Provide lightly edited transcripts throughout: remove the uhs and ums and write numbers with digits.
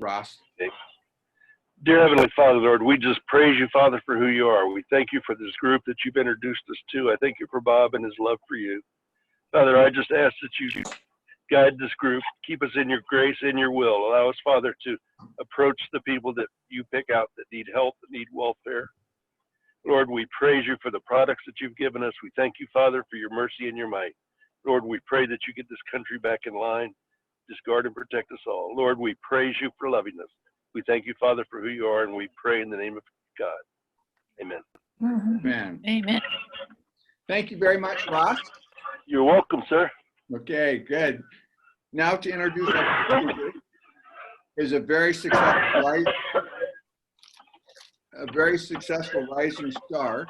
Ross. Dear Heavenly Father, Lord, we just praise you, Father, for who you are. We thank you for this group that you've introduced us to. I thank you for Bob and his love for you. Father, I just ask that you guide this group, keep us in your grace, in your will. Allow us, Father, to approach the people that you pick out that need help, that need welfare. Lord, we praise you for the products that you've given us. We thank you, Father, for your mercy and your might. Lord, we pray that you get this country back in line. Just guard and protect us all. Lord, we praise you for loving us. We thank you, Father, for who you are, and we pray in the name of God. Amen. Amen. Amen. Thank you very much, Ross. You're welcome, sir. Okay, good. Now to introduce our speaker is a very successful rising star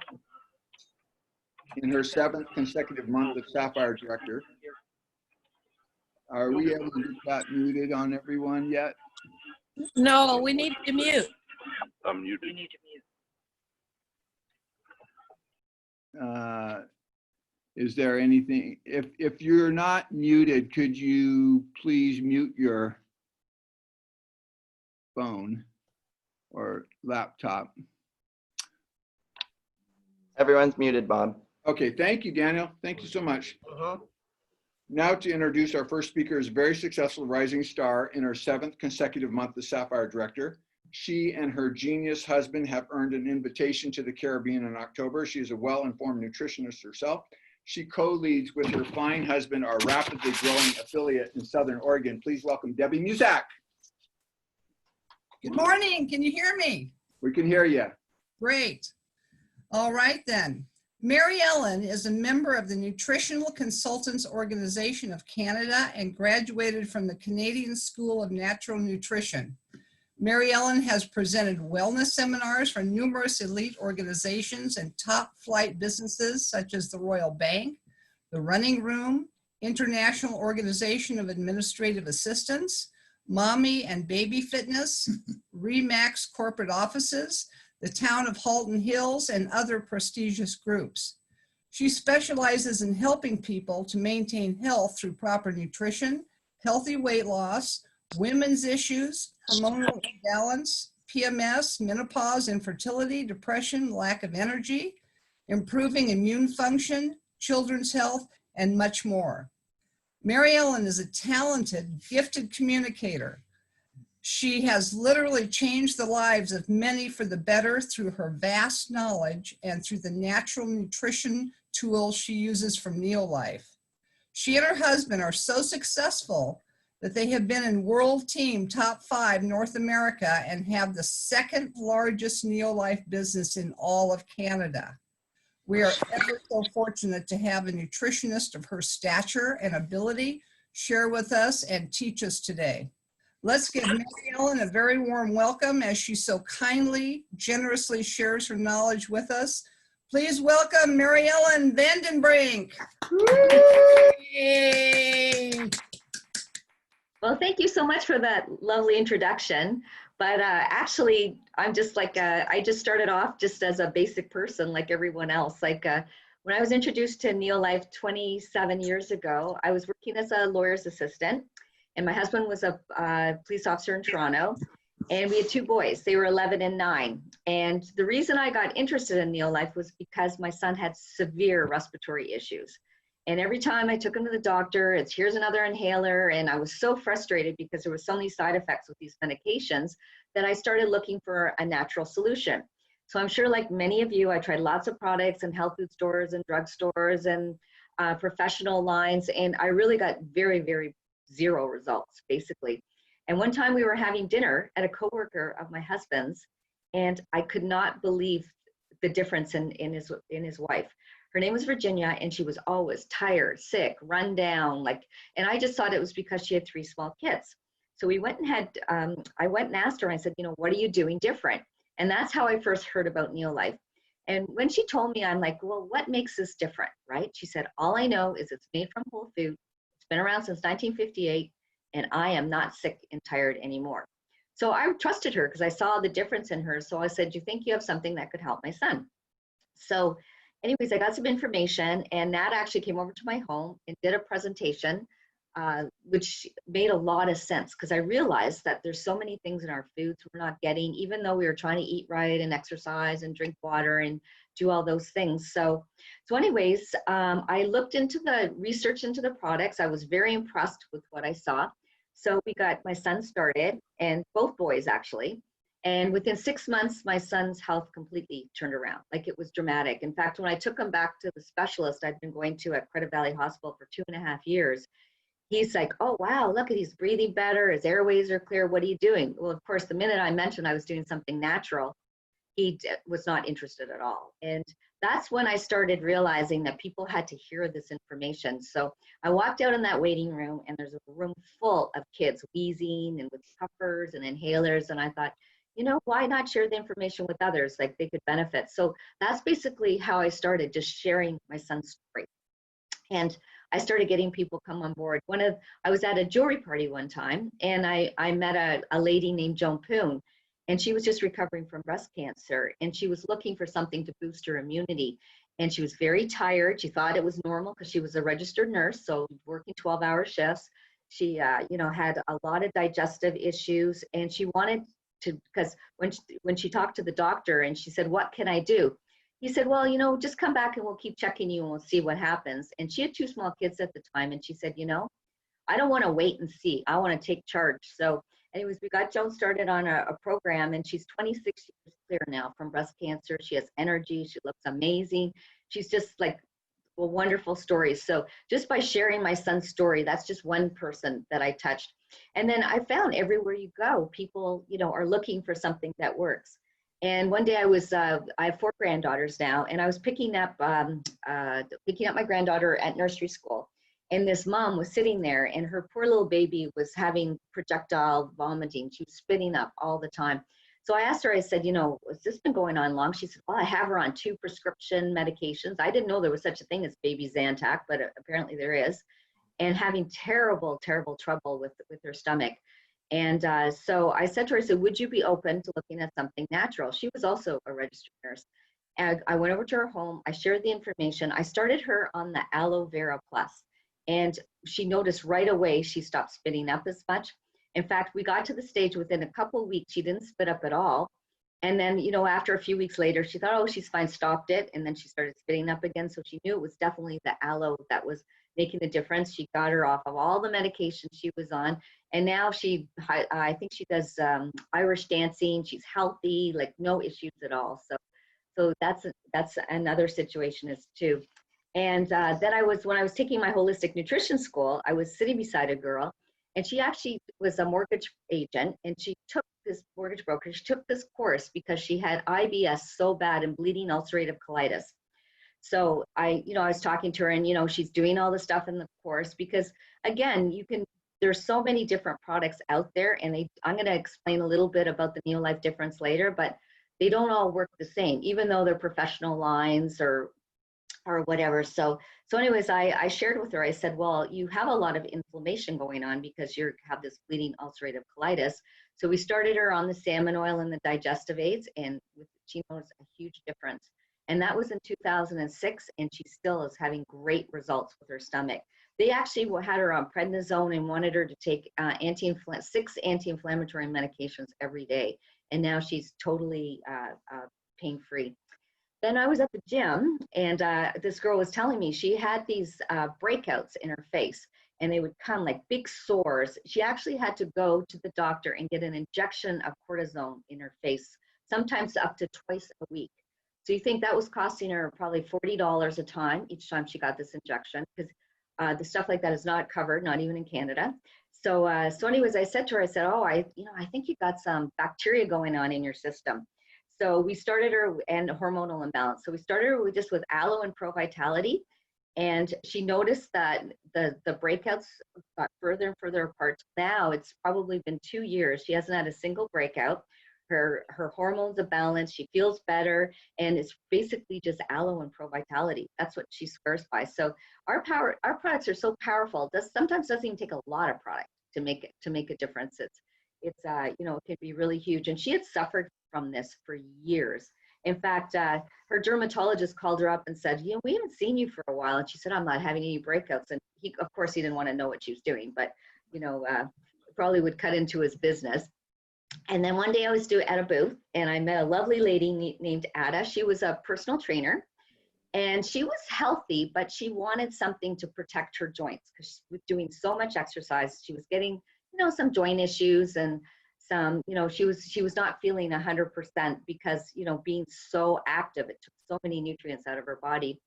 in her 7th consecutive month of Sapphire Director. Are we able to get that muted on everyone yet? No, we need to mute. I'm muted. We need to mute. Is there anything, if you're not muted, could you please mute your phone or laptop? Everyone's muted, Bob. Okay, thank you, Daniel. Thank you so much. Now to introduce our first speaker is a very successful rising star in her 7th consecutive month as Sapphire Director. She and her genius husband have earned an invitation to the Caribbean in October. She is a well-informed nutritionist herself. She co-leads with her fine husband our rapidly growing affiliate in Southern Oregon. Please welcome Debbie Muzak. Good morning. Can you hear me? We can hear you. Great. All right then. Mary Ellen is a member of the Nutritional Consultants Organization of Canada and graduated from the Canadian School of Natural Nutrition. Mary Ellen has presented wellness seminars for numerous elite organizations and top flight businesses such as the Royal Bank, the Running Room, International Organization of Administrative Assistants, Mommy and Baby Fitness, Remax Corporate Offices, the Town of Halton Hills, and other prestigious groups. She specializes in helping people to maintain health through proper nutrition, healthy weight loss, women's issues, hormonal imbalance, PMS, menopause, infertility, depression, lack of energy, improving immune function, children's health, and much more. Mary Ellen is a talented, gifted communicator. She has literally changed the lives of many for the better through her vast knowledge and through the natural nutrition tools she uses from NeoLife. She and her husband are so successful that they have been in World Team Top 5 North America and have the 2nd largest NeoLife business in all of Canada. We are ever so fortunate to have a nutritionist of her stature and ability share with us and teach us today. Let's give Mary Ellen a very warm welcome as she so kindly, generously shares her knowledge with us. Please welcome Mary Ellen Vandenbrink. Yay! Well, thank you so much for that lovely introduction. But actually, I'm just like, I just started off just as a basic person like everyone else. Like when I was introduced to NeoLife 27 years ago, I was working as a lawyer's assistant. And my husband was a police officer in Toronto, and we had 2 boys. They were 11 and 9. And the reason I got interested in NeoLife was because my son had severe respiratory issues. And every time I took him to the doctor, it's here's another inhaler. And I was so frustrated because there were so many side effects with these medications that I started looking for a natural solution. So I'm sure like many of you, I tried lots of products in health food stores and drug stores and professional lines. And I really got very, very zero results, basically. And one time we were having dinner at a coworker of my husband's, and I could not believe the difference in his wife. Her name was Virginia, and she was always tired, sick, run down, and I just thought it was because she had 3 small kids. So we went and I went and asked her, and I said, what are you doing different? And that's how I first heard about NeoLife. And when she told me, I'm like, well, what makes this different, right? She said, all I know is it's made from whole food. Been around since 1958, and I am not sick and tired anymore. So I trusted her because I saw the difference in her. So I said, do you think you have something that could help my son? So anyways, I got some information, and Nat actually came over to my home and did a presentation which made a lot of sense because I realized that there's so many things in our foods we're not getting, even though we were trying to eat right and exercise and drink water and do all those things. So anyways, I looked into the research into the products. I was very impressed with what I saw. So we got my son started, and both boys actually. And within 6 months, my son's health completely turned around. Like, it was dramatic. In fact, when I took him back to the specialist I'd been going to at Credit Valley Hospital for 2.5 years, he's like, oh, wow, look at, he's breathing better. His airways are clear. What are you doing? Well, of course, the minute I mentioned I was doing something natural, he was not interested at all. And that's when I started realizing that people had to hear this information. So I walked out in that waiting room, and there's a room full of kids wheezing and with puffers and inhalers. And I thought, you know, why not share the information with others? Like, they could benefit. So that's basically how I started, just sharing my son's story. And I started getting people come on board. I was at a jewelry party one time, and I met a lady named Joan Poon, and she was just recovering from breast cancer, and she was looking for something to boost her immunity. And she was very tired. She thought it was normal because she was a registered nurse, so working 12-hour shifts. She, you know, had a lot of digestive issues, and she wanted to, because when she talked to the doctor and she said, what can I do? He said, well, you know, just come back and we'll keep checking you and we'll see what happens. And she had 2 small kids at the time, and she said, you know, I don't want to wait and see. I want to take charge. So anyways, we got Joan started on a program, and she's 26 years clear now from breast cancer. She has energy. She looks amazing. She's just like, well, wonderful stories. So just by sharing my son's story, that's just one person that I touched. And then I found everywhere you go, people, you know, are looking for something that works. And one day I have 4 granddaughters now, and I was picking up my granddaughter at nursery school. And this mom was sitting there, and her poor little baby was having projectile vomiting. She was spitting up all the time. So I asked her, I said, you know, has this been going on long? She said, well, I have her on 2 prescription medications. I didn't know there was such a thing as baby Zantac, but apparently there is. And having terrible, terrible trouble with her stomach. And so I said to her, I said, would you be open to looking at something natural? She was also a registered nurse. And I went over to her home. I shared the information. I started her on the Aloe Vera Plus. And she noticed right away she stopped spitting up as much. In fact, we got to the stage within a couple of weeks, she didn't spit up at all. And then, you know, after a few weeks later, she thought, oh, she's fine, stopped it. And then she started spitting up again. So she knew it was definitely the aloe that was making the difference. She got her off of all the medications she was on. And now I think she does Irish dancing. She's healthy, like no issues at all. So that's another situation is too. And then when I was taking my holistic nutrition school, I was sitting beside a girl, and she actually was a mortgage agent, and she took this mortgage broker. She took this course because she had IBS so bad and bleeding ulcerative colitis. So I was talking to her, and, you know, she's doing all the stuff in the course because, again, there's so many different products out there, and I'm going to explain a little bit about the NeoLife difference later, but they don't all work the same, even though they're professional lines or whatever. So anyways, I shared with her, I said, well, you have a lot of inflammation going on because you have this bleeding ulcerative colitis. So we started her on the salmon oil and the digestive aids, and she noticed a huge difference. And that was in 2006, and she still is having great results with her stomach. They actually had her on prednisone and wanted her to take 6 anti-inflammatory medications every day. And now she's totally pain-free. Then I was at the gym, and this girl was telling me she had these breakouts in her face, and they would come like big sores. She actually had to go to the doctor and get an injection of cortisone in her face, sometimes up to twice a week. So you think that was costing her probably $40 a time each time she got this injection, because the stuff like that is not covered, not even in Canada. So anyways, I said to her, I said, oh, I think you got some bacteria going on in your system. So we started her, and hormonal imbalance. So we started her just with aloe and Pro Vitality, and she noticed that the breakouts got further and further apart. Now it's probably been 2 years. She hasn't had a single breakout. Her hormones are balanced. She feels better, and it's basically just aloe and Pro Vitality. That's what she swears by. So our products are so powerful. Sometimes doesn't even take a lot of product to make a difference. It's it can be really huge. And she had suffered from this for years. In fact, her dermatologist called her up and said, you know, we haven't seen you for a while. And she said, I'm not having any breakouts. And he, of course, he didn't want to know what she was doing, but, you know, probably would cut into his business. And then one day I was at a booth and I met a lovely lady named Ada. She was a personal trainer and she was healthy, but she wanted something to protect her joints because she was doing so much exercise. She was getting, you know, some joint issues and some, you know, she was not feeling 100% because, you know, being so active, it took so many nutrients out of her body.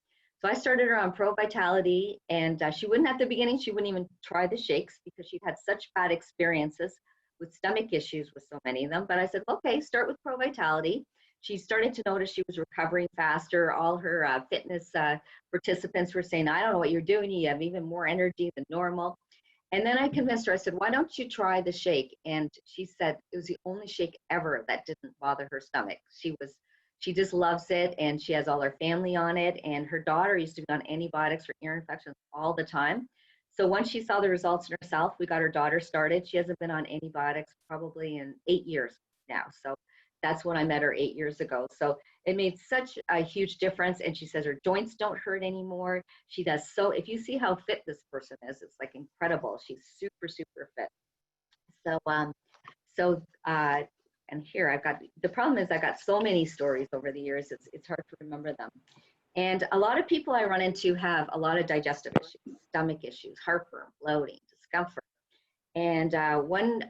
So I started her on Pro Vitality, and she wouldn't at the beginning, she wouldn't even try the shakes because she'd had such bad experiences with stomach issues with so many of them. But I said, okay, start with Pro Vitality. She started to notice she was recovering faster. All her fitness participants were saying, I don't know what you're doing. You have even more energy than normal. And then I convinced her, I said, why don't you try the shake? And she said it was the only shake ever that didn't bother her stomach. She just loves it, and she has all her family on it. And her daughter used to be on antibiotics for ear infections all the time. So once she saw the results in herself, we got her daughter started. She hasn't been on antibiotics probably in 8 years now. So that's when I met her 8 years ago. So it made such a huge difference. And she says her joints don't hurt anymore. She does so, if you see how fit this person is, it's like incredible. She's super, super fit. So, and here I've got, the problem is I got so many stories over the years, it's hard to remember them. And a lot of people I run into have a lot of digestive issues, stomach issues, heartburn, bloating, discomfort. And one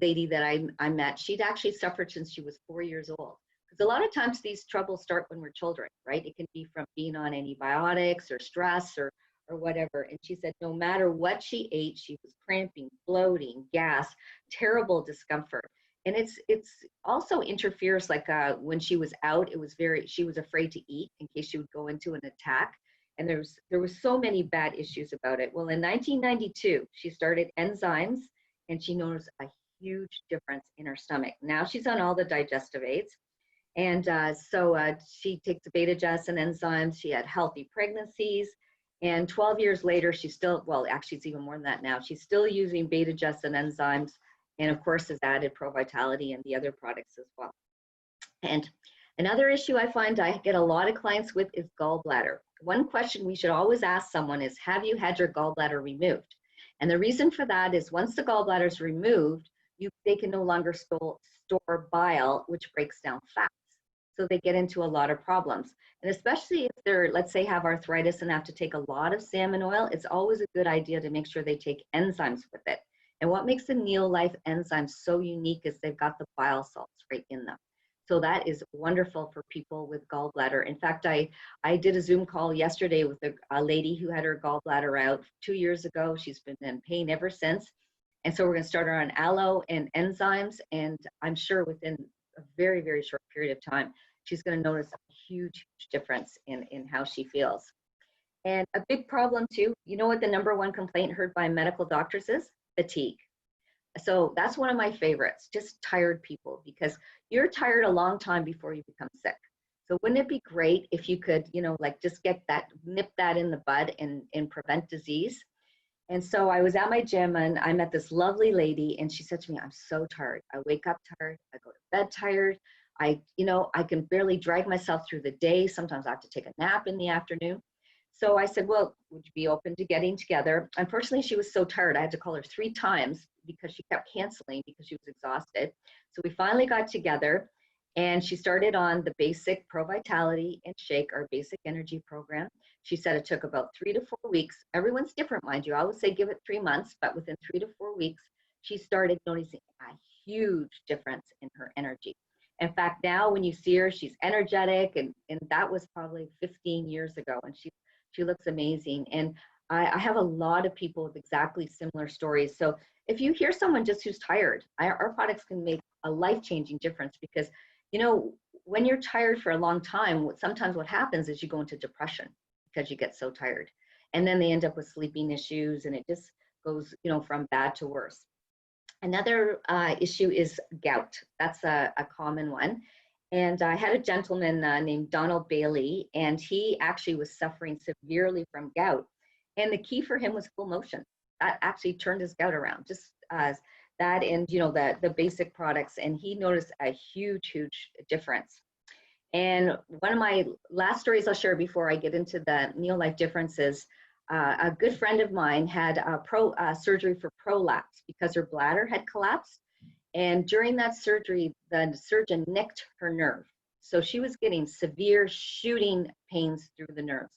lady that I met, she'd actually suffered since she was 4 years old. Because a lot of times these troubles start when we're children, right? It can be from being on antibiotics or stress or whatever. And she said no matter what she ate, she was cramping, bloating, gas, terrible discomfort. And it's also interferes, like when she was out, she was afraid to eat in case she would go into an attack. And there was so many bad issues about it. Well, in 1992, she started enzymes and she noticed a huge difference in her stomach. Now she's on all the digestive aids. And so she takes the beta-glycan enzymes. She had healthy pregnancies. And 12 years later, she's still, well, actually it's even more than that now. She's still using beta-glycan enzymes. And of course has added Pro Vitality and the other products as well. And another issue I find I get a lot of clients with is gallbladder. One question we should always ask someone is, have you had your gallbladder removed? And the reason for that is once the gallbladder is removed, they can no longer store bile, which breaks down fats. So they get into a lot of problems. And especially if they're, let's say, have arthritis and have to take a lot of salmon oil, it's always a good idea to make sure they take enzymes with it. And what makes the NeoLife enzymes so unique is they've got the bile salts right in them. So that is wonderful for people with gallbladder. In fact, I did a Zoom call yesterday with a lady who had her gallbladder out 2 years ago. She's been in pain ever since. And so we're going to start her on aloe and enzymes. And I'm sure within a very, very short period of time, she's going to notice a huge, huge difference in how she feels. And a big problem too, you know what the #1 complaint heard by medical doctors is? Fatigue. So that's one of my favorites, just tired people, because you're tired a long time before you become sick. So wouldn't it be great if you could, you know, like just nip that in the bud and prevent disease? And so I was at my gym and I met this lovely lady and she said to me, I'm so tired. I wake up tired, I go to bed tired. I can barely drag myself through the day. Sometimes I have to take a nap in the afternoon. So I said, well, would you be open to getting together? Unfortunately, she was so tired. I had to call her 3 times because she kept canceling because she was exhausted. So we finally got together and she started on the basic Pro Vitality and Shake, our basic energy program. She said it took about 3 to 4 weeks. Everyone's different, mind you. I always say give it 3 months, but within 3 to 4 weeks, she started noticing a huge difference in her energy. In fact, now when you see her, she's energetic, and that was probably 15 years ago, and she looks amazing. And I have a lot of people with exactly similar stories. So if you hear someone just who's tired, our products can make a life-changing difference because, you know, when you're tired for a long time, sometimes what happens is you go into depression because you get so tired. And then they end up with sleeping issues, and it just goes, you know, from bad to worse. Another issue is gout. That's a common one. And I had a gentleman named Donald Bailey, and he actually was suffering severely from gout. And the key for him was full motion. That actually turned his gout around, just that and, you know, the basic products. And he noticed a huge, huge difference. And one of my last stories I'll share before I get into the NeoLife differences, a good friend of mine had a surgery for prolapse because her bladder had collapsed. And during that surgery, the surgeon nicked her nerve. So she was getting severe shooting pains through the nerves.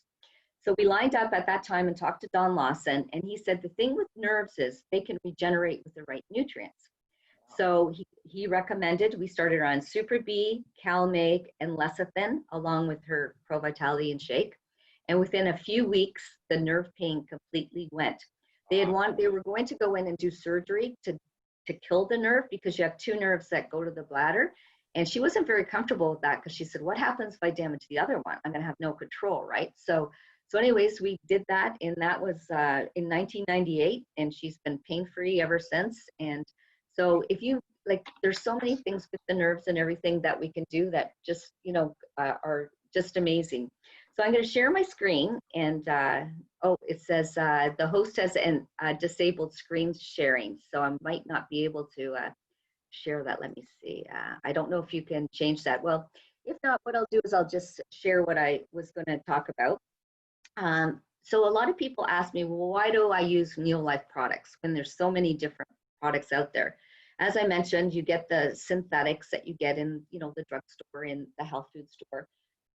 So we lined up at that time and talked to Don Lawson, and he said the thing with nerves is they can regenerate with the right nutrients. So he recommended we started on Super B, CalMag, and lecithin, along with her Pro Vitality and Shake. And within a few weeks, the nerve pain completely went. They were going to go in and do surgery to kill the nerve because you have two nerves that go to the bladder. And she wasn't very comfortable with that because she said, what happens if I damage the other one? I'm gonna have no control, right? So anyways, we did that, and that was in 1998, and she's been pain-free ever since. And so if you, like, there's so many things with the nerves and everything that we can do that just, you know, are just amazing. So I'm going to share my screen, and oh, it says the host has disabled screen sharing, so I might not be able to share that. Let me see. I don't know if you can change that. Well, if not, what I'll do is I'll just share what I was going to talk about. So a lot of people ask me, well, why do I use NeoLife products when there's so many different products out there? As I mentioned, you get the synthetics that you get in, you know, the drugstore, in the health food store.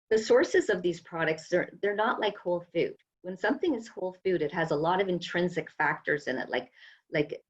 The sources of these products, they're not like whole food. When something is whole food, it has a lot of intrinsic factors in it, like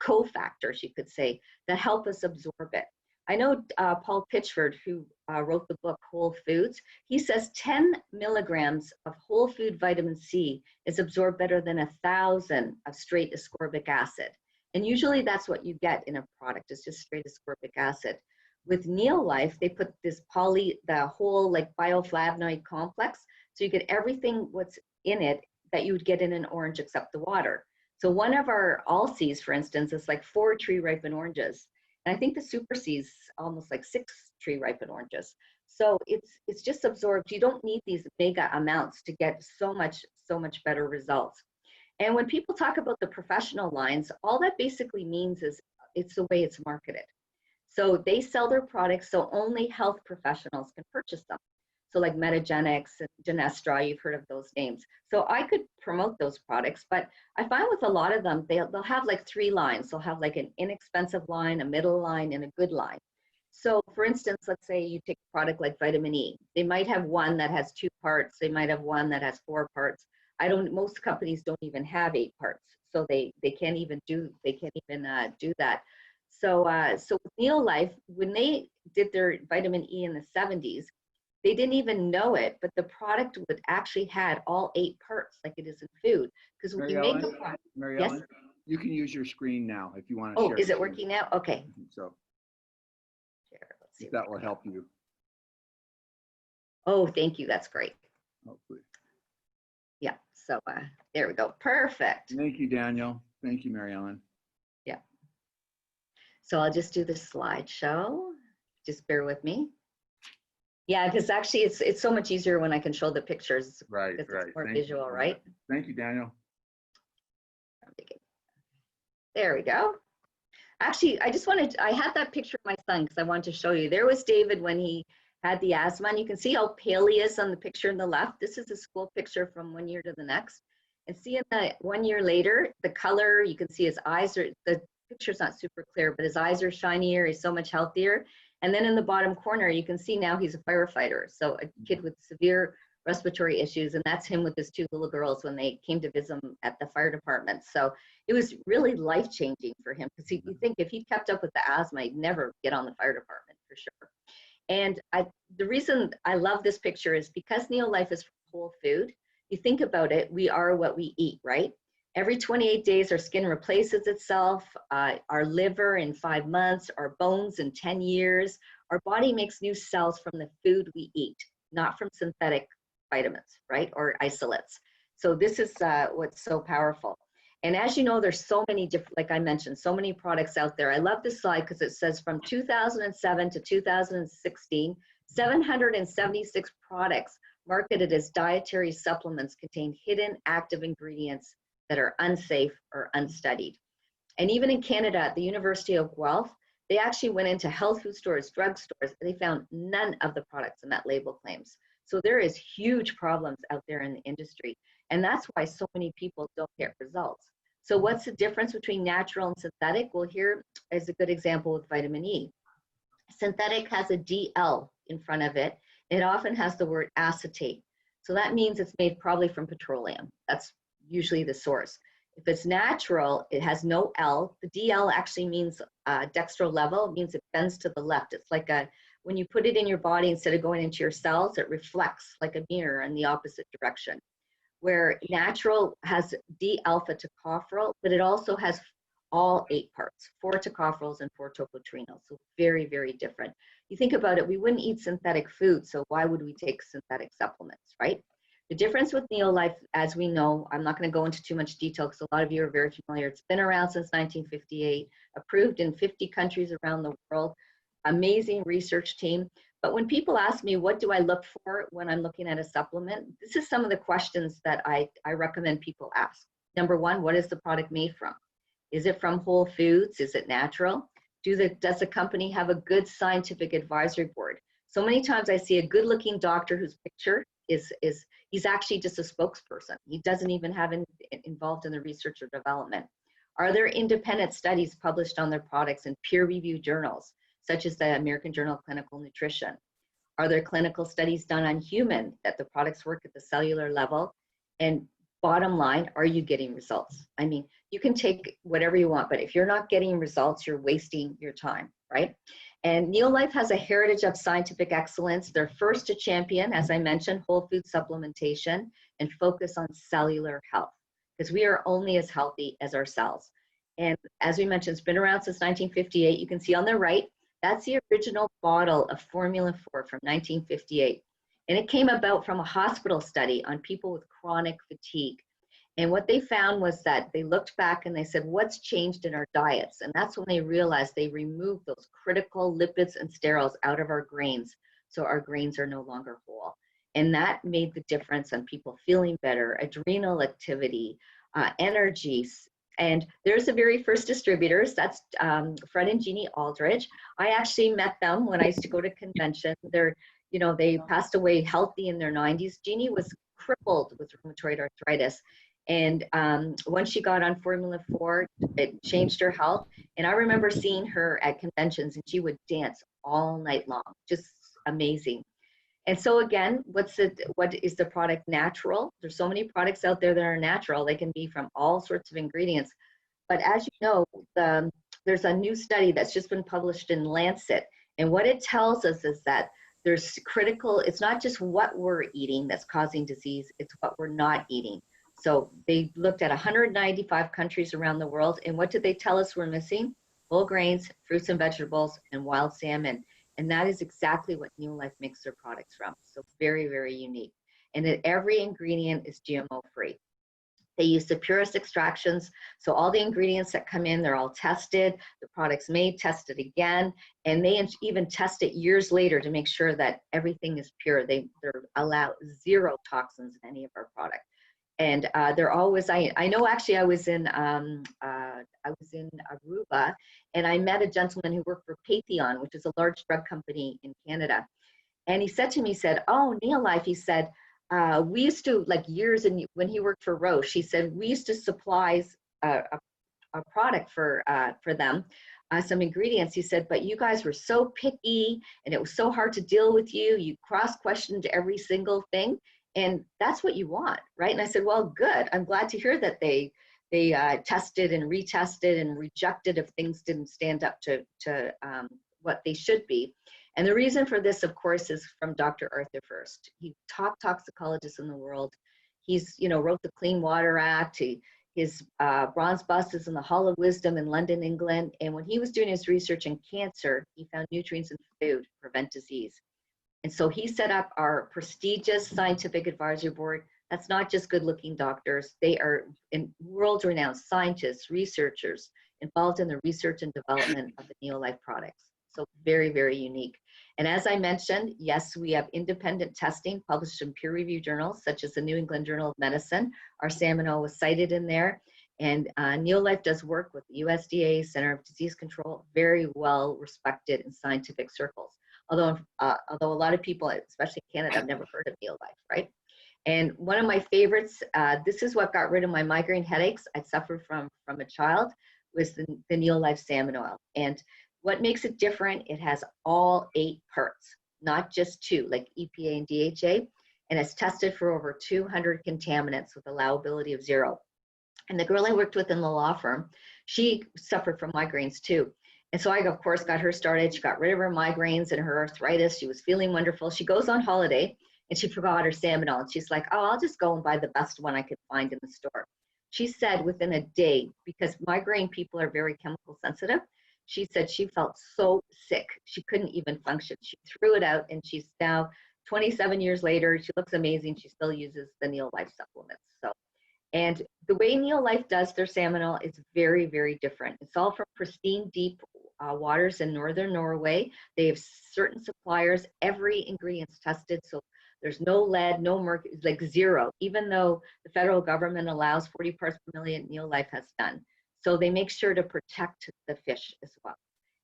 cofactors, you could say, that help us absorb it. I know Paul Pitchford, who wrote the book Whole Foods, he says 10 milligrams of whole food vitamin C is absorbed better than 1,000 of straight ascorbic acid. And usually that's what you get in a product, it's just straight ascorbic acid. With NeoLife, they put this the whole like bioflavonoid complex, so you get everything what's in it that you would get in an orange except the water. So one of our All-Cs, for instance, is like 4 tree-ripened oranges. And I think the Super C is almost like 6 tree-ripened oranges. So it's just absorbed. You don't need these mega amounts to get so much better results. And when people talk about the professional lines, all that basically means is it's the way it's marketed. So they sell their products so only health professionals can purchase them. So like Metagenics and Genestra, you've heard of those names. So I could promote those products, but I find with a lot of them, they'll have like 3 lines. They'll have like an inexpensive line, a middle line, and a good line. So for instance, let's say you take a product like vitamin E. They might have one that has 2 parts. They might have one that has 4 parts. Most companies don't even have 8 parts. So they can't even do that. So with NeoLife, when they did their vitamin E in the 70s, they didn't even know it, but the product would actually had all 8 parts like it is in food. Because when you make a product, yes? You can use your screen now if you want to Oh, share. is it working now? Okay. So Share. Let's see if that will help you. Oh, thank you. That's great. Hopefully. Yeah. So there we go. Perfect. Thank you, Daniel. Thank you, Mary Ellen. Yeah. So I'll just do the slideshow. Just bear with me. Yeah, because actually it's so much easier when I can show the pictures. Right. It's more visual, right? Thank you, Daniel. There we go. Actually, I had that picture of my son because I wanted to show you. There was David when he had the asthma, and you can see how pale he is on the picture on the left. This is a school picture from one year to the next. And see in the 1 year later, the color, you can see his eyes the picture's not super clear, but his eyes are shinier, he's so much healthier. And then in the bottom corner, you can see now he's a firefighter. So a kid with severe respiratory issues, and that's him with his 2 little girls when they came to visit him at the fire department. So it was really life-changing for him because you think if he kept up with the asthma, he'd never get on the fire department for sure. And the reason I love this picture is because NeoLife is whole food. You think about it, we are what we eat, right? Every 28 days, our skin replaces itself, our liver in 5 months, our bones in 10 years. Our body makes new cells from the food we eat, not from synthetic vitamins, right? Or isolates. So this is what's so powerful. And as you know, there's so many different, like I mentioned, so many products out there. I love this slide because it says from 2007 to 2016, 776 products marketed as dietary supplements contain hidden active ingredients that are unsafe or unstudied. And even in Canada, at the University of Guelph, They actually went into health food stores, drug stores, and they found none of the products in that label claims. So there is huge problems out there in the industry. And that's why so many people don't get results. So what's the difference between natural and synthetic? Well, here is a good example with vitamin E. Synthetic has a DL in front of it. It often has the word acetate. So that means it's made probably from petroleum. That's usually the source. If it's natural, it has no L. The DL actually means dextro level. It means it bends to the left. It's like when you put it in your body, instead of going into your cells, it reflects like a mirror in the opposite direction. Where natural has D-alpha tocopherol, but it also has all 8 parts, 4 tocopherols and 4 tocotrienols. So very, very different. You think about it, we wouldn't eat synthetic food, so why would we take synthetic supplements, right? The difference with NeoLife, as we know, I'm not going to go into too much detail because a lot of you are very familiar. It's been around since 1958, approved in 50 countries around the world, amazing research team. But when people ask me, what do I look for when I'm looking at a supplement? This is some of the questions that I recommend people ask. Number one, what is the product made from? Is it from whole foods? Is it natural? Does the company have a good scientific advisory board? So many times I see a good looking doctor whose picture he's actually just a spokesperson. He doesn't even have involved in the research or development. Are there independent studies published on their products in peer-reviewed journals, such as the American Journal of Clinical Nutrition? Are there clinical studies done on human that the products work at the cellular level? And bottom line, are you getting results? I mean, you can take whatever you want, but if you're not getting results, you're wasting your time, right? And NeoLife has a heritage of scientific excellence. They're first to champion, as I mentioned, whole food supplementation and focus on cellular health, because we are only as healthy as our cells. And as we mentioned, it's been around since 1958. You can see on the right, that's the original bottle of Formula 4 from 1958. And it came about from a hospital study on people with chronic fatigue. And what they found was that they looked back and they said, what's changed in our diets? And that's when they realized they removed those critical lipids and sterols out of our grains. So our grains are no longer whole. And that made the difference on people feeling better, adrenal activity, energy. And there's the very first distributors. That's Fred and Jeannie Aldridge. I actually met them when I used to go to convention. They passed away healthy in their 90s. Jeannie was crippled with rheumatoid arthritis. And once she got on Formula 4, it changed her health. And I remember seeing her at conventions and she would dance all night long, just amazing. And so again, what is the product natural? There's so many products out there that are natural. They can be from all sorts of ingredients. But as you know, there's a new study that's just been published in Lancet. And what it tells us is that it's not just what we're eating that's causing disease, it's what we're not eating. So they looked at 195 countries around the world, and what did they tell us we're missing? Whole grains, fruits and vegetables, and wild salmon. And that is exactly what NeoLife makes their products from. So very, very unique. And that every ingredient is GMO free. They use the purest extractions. So all the ingredients that come in, they're all tested. The product's made, tested again, and they even test it years later to make sure that everything is pure. They're allow 0 toxins in any of our products. And they're always, I know actually I was in Aruba, and I met a gentleman who worked for Patheon, which is a large drug company in Canada. And he said to me, he said, oh, NeoLife, he said, we used to, like years, and when he worked for Roche, he said, we used to supply a product for them, some ingredients. He said, but you guys were so picky and it was so hard to deal with you. You cross-questioned every single thing. And that's what you want, right? And I said, well, good. I'm glad to hear that they tested and retested and rejected if things didn't stand up to what they should be. And the reason for this, of course, is from Dr. Arthur First. He's top toxicologist in the world. He's, wrote the Clean Water Act. His bronze bust is in the Hall of Wisdom in London, England. And when he was doing his research in cancer, he found nutrients in food prevent disease. And so he set up our prestigious scientific advisory board. That's not just good looking doctors. They are world renowned scientists, researchers involved in the research and development of the NeoLife products. So very, very unique. And as I mentioned, yes, we have independent testing published in peer reviewed journals, such as the New England Journal of Medicine. Our salmon oil was cited in there. And NeoLife does work with the USDA Center of Disease Control, very well respected in scientific circles. Although a lot of people, especially in Canada, have never heard of NeoLife, right? And one of my favorites, this is what got rid of my migraine headaches I suffered from a child, was the NeoLife salmon oil. And what makes it different, it has all 8 parts, not just 2, like EPA and DHA, and it's tested for over 200 contaminants with allowability of 0. And the girl I worked with in the law firm, she suffered from migraines too. And so I, of course, got her started. She got rid of her migraines and her arthritis. She was feeling wonderful. She goes on holiday and she forgot her salmon oil. And she's like, oh, I'll just go and buy the best one I could find in the store. She said within a day, because migraine people are very chemical sensitive, she said she felt so sick. She couldn't even function. She threw it out, and she's now 27 years later. She looks amazing. She still uses the NeoLife supplements. So. And the way NeoLife does their salmon oil is very, very different. It's all from pristine, deep waters in northern Norway. They have certain suppliers. Every ingredient's tested, so there's no lead, no mercury, like 0. Even though the federal government allows 40 parts per million, NeoLife has none. So they make sure to protect the fish as well.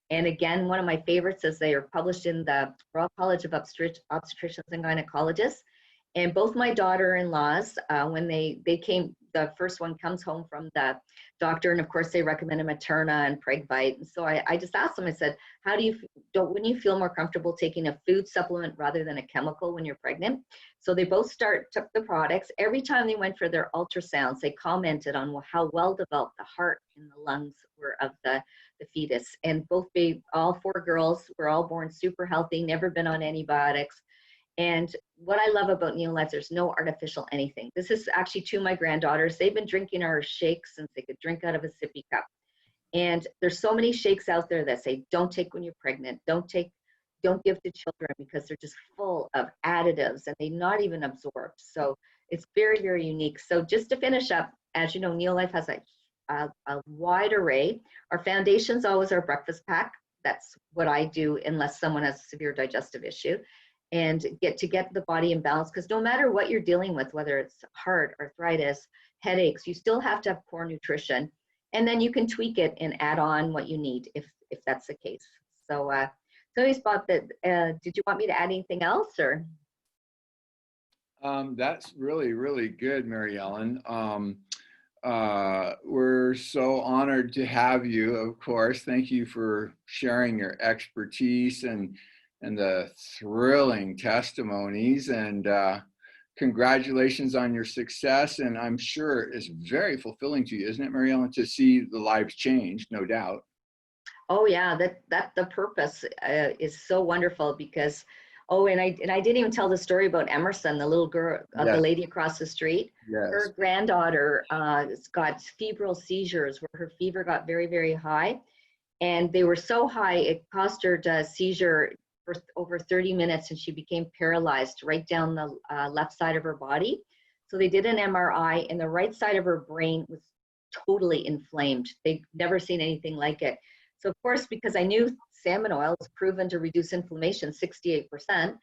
And again, one of my favorites is they are published in the Royal College of Obstetricians and Gynecologists. And both my daughter-in-laws, when they came, the first one comes home from the doctor, and of course they recommended Materna and Pregvite. And so I just asked them, I said, how do you, wouldn't you feel more comfortable taking a food supplement rather than a chemical when you're pregnant? So they both took the products. Every time they went for their ultrasounds, they commented on how well developed the heart and the lungs were of the fetus. And all 4 girls were all born super healthy, never been on antibiotics. And what I love about NeoLife, there's no artificial anything. This is actually to my granddaughters. They've been drinking our shakes since they could drink out of a sippy cup. And there's so many shakes out there that say, don't take when you're pregnant, don't give to children, because they're just full of additives and they not even absorb. So it's very, very unique. So just to finish up, as you know, NeoLife has a wide array. Our foundation's always our breakfast pack. That's what I do unless someone has a severe digestive issue. And get the body in balance, because no matter what you're dealing with, whether it's heart, arthritis, headaches, you still have to have core nutrition. And then you can tweak it and add on what you need if that's the case. So I thought that, did you want me to add anything else, or? That's really, really good, Mary Ellen. We're so honored to have you, of course. Thank you for sharing your expertise and the thrilling testimonies, and congratulations on your success. And I'm sure it's very fulfilling to you, isn't it, Mary Ellen, to see the lives change, no doubt. Oh yeah, that the purpose is so wonderful, because, oh, and I didn't even tell the story about Emerson, the little girl, Yes. the lady across the street. Yes. Her granddaughter got febrile seizures where her fever got very, very high. And they were so high, it caused her to seizure for over 30 minutes, and she became paralyzed right down the left side of her body. So they did an MRI, and the right side of her brain was totally inflamed. They'd never seen anything like it. So of course, because I knew salmon oil is proven to reduce inflammation 68%,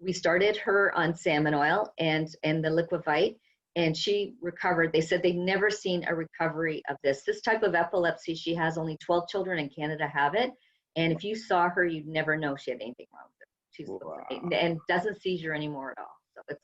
we started her on salmon oil and the Liquivite, and she recovered. They said they'd never seen a recovery of this. This type of epilepsy, she has only 12 children in Canada have it. And if you saw her, you'd never know she had anything wrong with her. She's Wow. and doesn't seizure anymore at all. So it's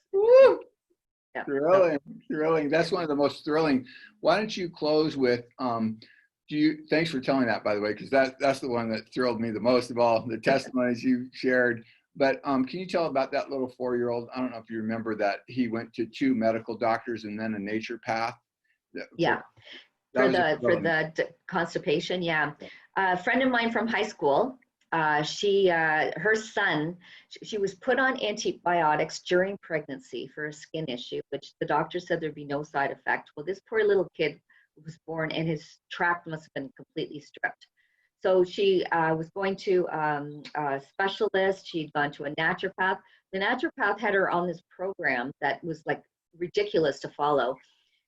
yeah, Thrilling, thrilling. That's one of the most thrilling. Why don't you close with, thanks for telling that, by the way, because that's the one that thrilled me the most of all the testimonies you shared. But can you tell about that little 4-year-old? I don't know if you remember that he went to 2 medical doctors and then a naturopath. Yeah. For the constipation, yeah. A friend of mine from high school, her son, she was put on antibiotics during pregnancy for a skin issue, which the doctor said there'd be no side effect. Well, this poor little kid was born and his tract must have been completely stripped. So she was going to a specialist. She'd gone to a naturopath. The naturopath had her on this program that was like ridiculous to follow.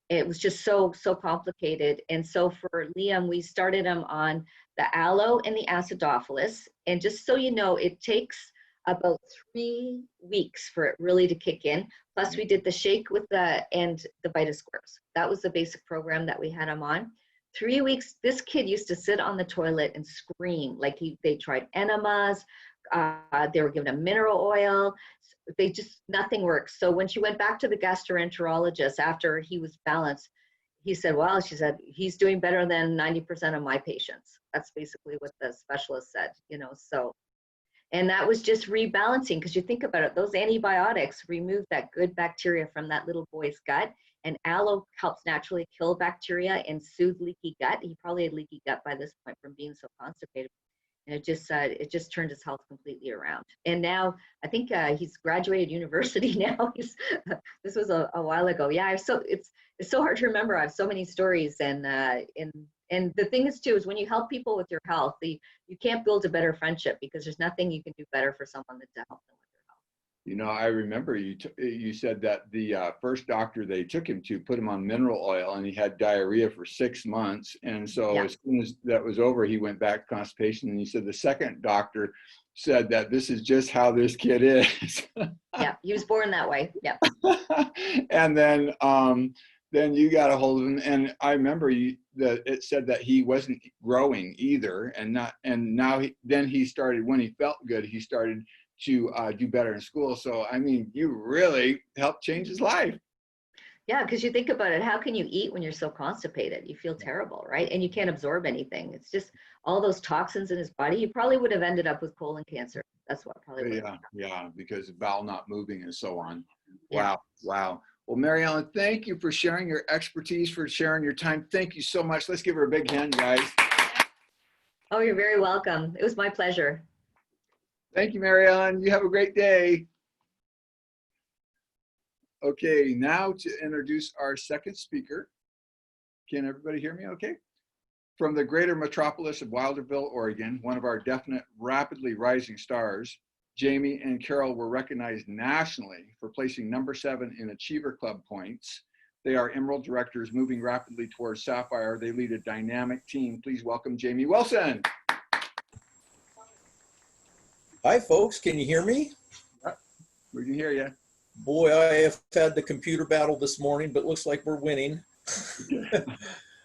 It was just so complicated. And so for Liam, we started him on the aloe and the acidophilus. And just so you know, it takes about 3 weeks for it really to kick in. Plus we did the shake with the Vita Squares. That was the basic program that we had him on. 3 weeks, this kid used to sit on the toilet and scream. Like they tried enemas, they were given a mineral oil. Nothing works. So when she went back to the gastroenterologist after he was balanced, he said, well, she said, he's doing better than 90% of my patients. That's basically what the specialist said, so. And that was just rebalancing, because you think about it, those antibiotics remove that good bacteria from that little boy's gut, and aloe helps naturally kill bacteria and soothe leaky gut. He probably had leaky gut by this point from being so constipated. And it just turned his health completely around. And now I think he's graduated university now. This was a while ago. Yeah, it's so hard to remember. I have so many stories, and the thing is too is when you help people with your health, you can't build a better friendship, because there's nothing you can do better for someone than to help them with their health. I remember you said that the first doctor they took him to put him on mineral oil, and he had diarrhea for 6 months. And so as soon as that was over, he went back to constipation. And he said the second doctor said that this is just how this kid is. Yeah, he was born that way. Yeah. And then you got a hold of him, and I remember that it said that he wasn't growing either, and now he started, when he felt good, he started to do better in school. So I mean, you really helped change his life. Yeah, because you think about it, how can you eat when you're so constipated? You feel terrible, right? And you can't absorb anything. It's just all those toxins in his body. You probably would have ended up with colon cancer. That's what probably would have. Yeah, because the bowel not moving and so on. Yeah. Wow. Well, Mary Ellen, thank you for sharing your expertise, for sharing your time. Thank you so much. Let's give her a big hand, guys. Oh, you're very welcome. It was my pleasure. Thank you, Mary Ellen. You have a great day. Okay, now to introduce our second speaker. Can everybody hear me okay? From the greater metropolis of Wilderville, Oregon, one of our definite rapidly rising stars, Jamie and Carol were recognized nationally for placing number 7 in Achiever Club points. They are Emerald directors moving rapidly towards Sapphire. They lead a dynamic team. Please welcome Jamie Wilson. Hi, folks. Can you hear me? We can hear you. Boy, I have had the computer battle this morning, but looks like we're winning.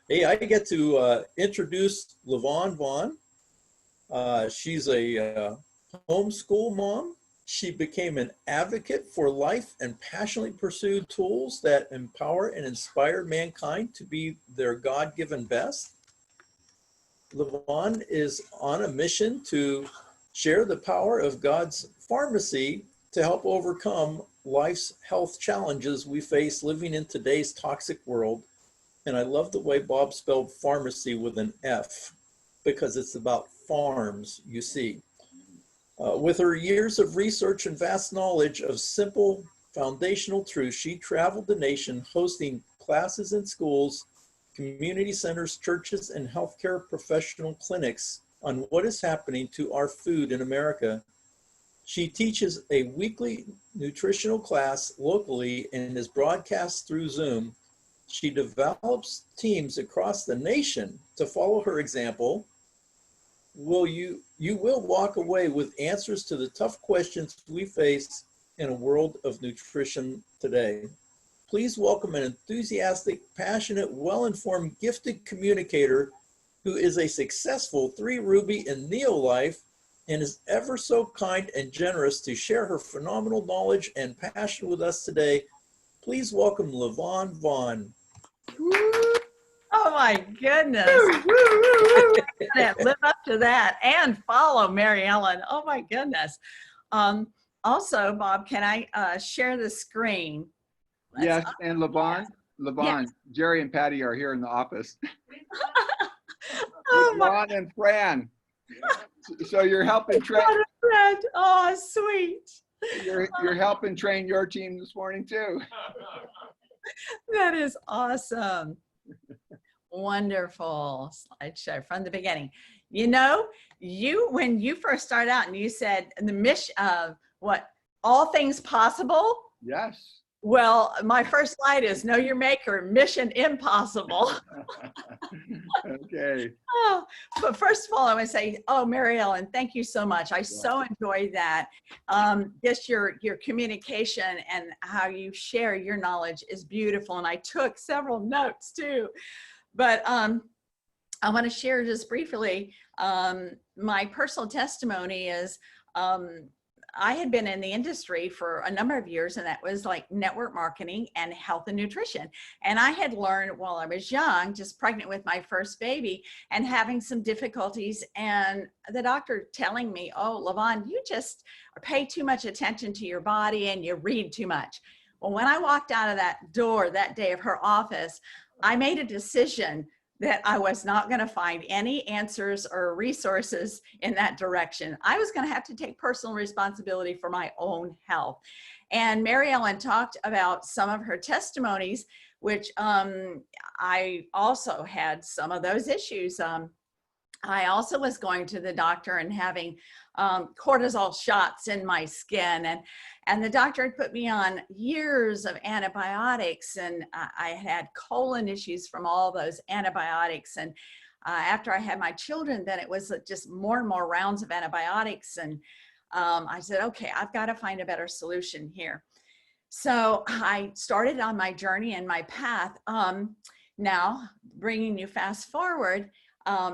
Hey, I get to introduce LaVon Vaughn. She's a homeschool mom. She became an advocate for life and passionately pursued tools that empower and inspire mankind to be their God-given best. LaVon is on a mission to share the power of God's pharmacy to help overcome life's health challenges we face living in today's toxic world. And I love the way Bob spelled pharmacy with an F, because it's about farms, you see. With her years of research and vast knowledge of simple foundational truths, she traveled the nation hosting classes in schools, community centers, churches, and healthcare professional clinics on what is happening to our food in America. She teaches a weekly nutritional class locally and is broadcast through Zoom. She develops teams across the nation to follow her example. You will walk away with answers to the tough questions we face in a world of nutrition today. Please welcome an enthusiastic, passionate, well-informed, gifted communicator who is a successful 3 Ruby in NeoLife and is ever so kind and generous to share her phenomenal knowledge and passion with us today. Please welcome LaVon Vaughn. Oh my goodness. Live up to that and follow Mary Ellen. Oh my goodness. Also, Bob, can I share the screen? Yes, and LaVon, Yes. Jerry and Patty are here in the office. Oh my LaVon and Fran. So you're helping train. God. Oh, sweet. You're helping train your team this morning too. That is awesome. Wonderful slideshow from the beginning. You know, when you first started out and you said the mission of what, all things possible. Yes. Well, my first slide is know your maker, mission impossible. Okay. Oh, but first of all, I want to say, oh, Mary Ellen, thank you so much. I so enjoyed that. Just your communication and how you share your knowledge is beautiful. And I took several notes too. But I want to share just briefly, my personal testimony is, I had been in the industry for a number of years, and that was like network marketing and health and nutrition. And I had learned while I was young, just pregnant with my first baby and having some difficulties, and the doctor telling me, oh, Lavon, you just pay too much attention to your body and you read too much. Well, when I walked out of that door that day of her office, I made a decision that I was not going to find any answers or resources in that direction. I was going to have to take personal responsibility for my own health. And Mary Ellen talked about some of her testimonies, which I also had some of those issues. I also was going to the doctor and having cortisol shots in my skin, and the doctor had put me on years of antibiotics, and I had colon issues from all those antibiotics. And after I had my children, then it was just more and more rounds of antibiotics. And I said, okay, I've got to find a better solution here. So I started on my journey and my path. Now, bringing you fast forward,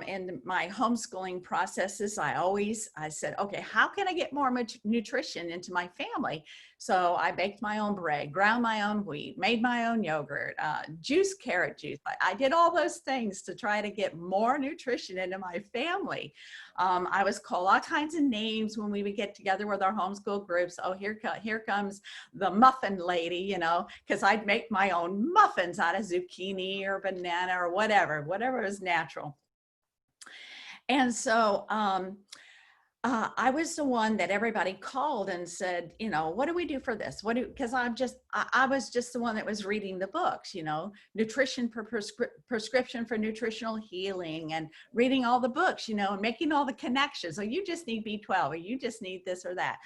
in my homeschooling processes, I said, okay, how can I get more nutrition into my family? So I baked my own bread, ground my own wheat, made my own yogurt, juice carrot juice. I did all those things to try to get more nutrition into my family. I was called all kinds of names when we would get together with our homeschool groups. Oh, here comes the muffin lady, you know, because I'd make my own muffins out of zucchini or banana or whatever was natural. And so I was the one that everybody called and said, you know, what do we do for this? Because I was just the one that was reading the books, you know, nutrition prescription for nutritional healing, and reading all the books, you know, and making all the connections. So you just need B12, or you just need this or that.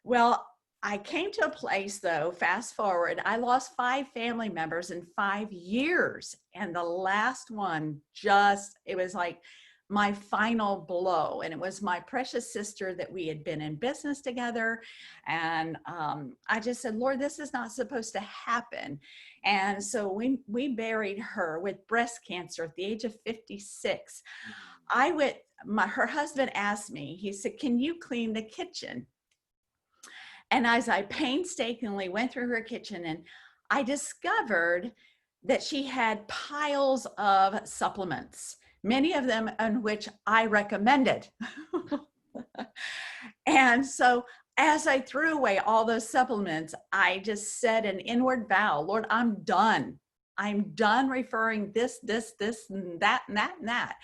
Well, I came to a place though, fast forward, I lost 5 family members in 5 years. And the last one it was like my final blow. And it was my precious sister that we had been in business together. And I just said, Lord, this is not supposed to happen. And so we buried her with breast cancer at the age of 56. Her husband asked me, he said, can you clean the kitchen? And as I painstakingly went through her kitchen, and I discovered that she had piles of supplements, many of them in which I recommended. And so as I threw away all those supplements, I just said an inward vow, Lord, I'm done. I'm done referring this, and that, and that, and that.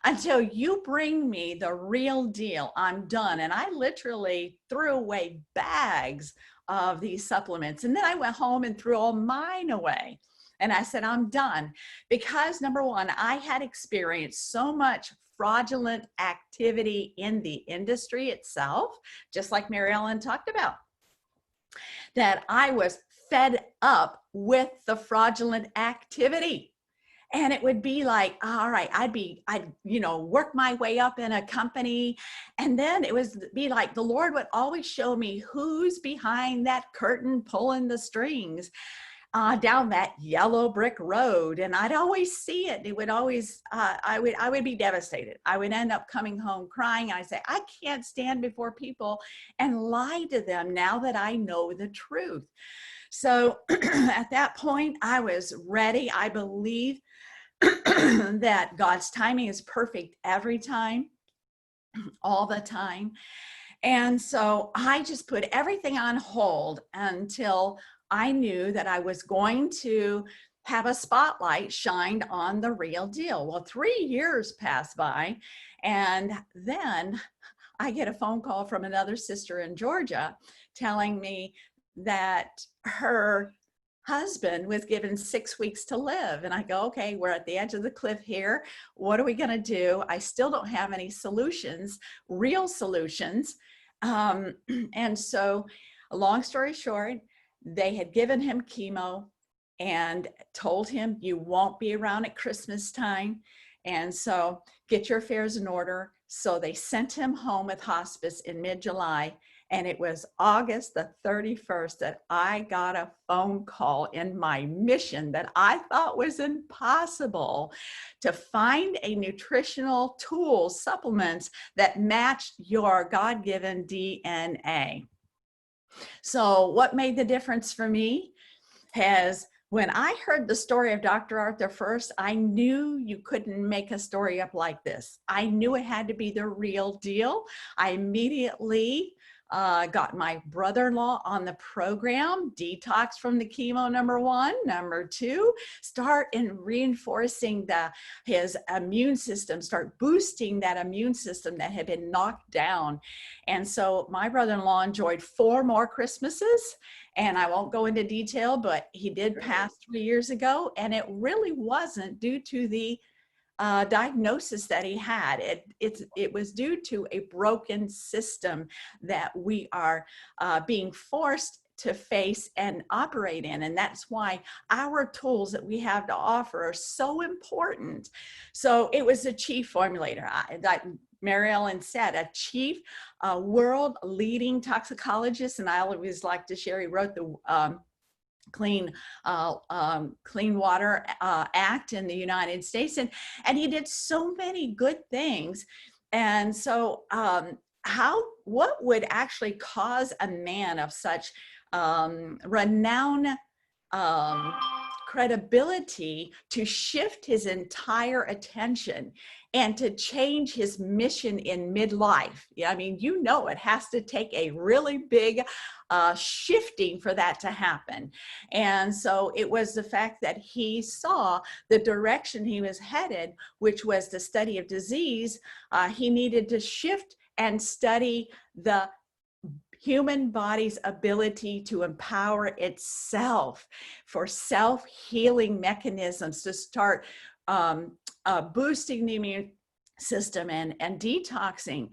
Until you bring me the real deal, I'm done. And I literally threw away bags of these supplements. And then I went home and threw all mine away. And I said, I'm done. Because number one, I had experienced so much fraudulent activity in the industry itself, just like Mary Ellen talked about, that I was fed up with the fraudulent activity. And it would be like, all right, I'd work my way up in a company. And then it was be like, the Lord would always show me who's behind that curtain pulling the strings down that yellow brick road. And I'd always see it. It would always, I would be devastated. I would end up coming home crying. I say, I can't stand before people and lie to them now that I know the truth. So at that point, I was ready. I believe that God's timing is perfect every time, all the time. And so I just put everything on hold until I knew that I was going to have a spotlight shined on the real deal. Well, 3 years passed by, and then I get a phone call from another sister in Georgia telling me that her husband was given 6 weeks to live. And I go, okay, we're at the edge of the cliff here. What are we going to do? I still don't have any solutions, real solutions. And so, long story short, they had given him chemo and told him, you won't be around at Christmas time. And so get your affairs in order. So they sent him home with hospice in mid-July. And it was August the 31st that I got a phone call in my mission that I thought was impossible, to find a nutritional tool, supplements that matched your God-given DNA. So what made the difference for me has, when I heard the story of Dr. Arthur first, I knew you couldn't make a story up like this. I knew it had to be the real deal. I immediately got my brother-in-law on the program, detox from the chemo, number one. Number two, start in reinforcing his immune system, start boosting that immune system that had been knocked down. And so my brother-in-law enjoyed 4 more Christmases. And I won't go into detail, but he did pass 3 years ago. And it really wasn't due to the diagnosis that he had. It was due to a broken system that we are being forced to face and operate in. And that's why our tools that we have to offer are so important. So it was a chief formulator. Like Mary Ellen said, a chief world leading toxicologist. And I always like to share, he wrote the Clean Water Act in the United States, and he did so many good things. And so what would actually cause a man of such renown, credibility, to shift his entire attention and to change his mission in midlife? Yeah, I mean, you know, it has to take a really big shifting for that to happen. And so it was the fact that he saw the direction he was headed, which was the study of disease. He needed to shift and study the human body's ability to empower itself for self-healing mechanisms, to start boosting the immune system and detoxing.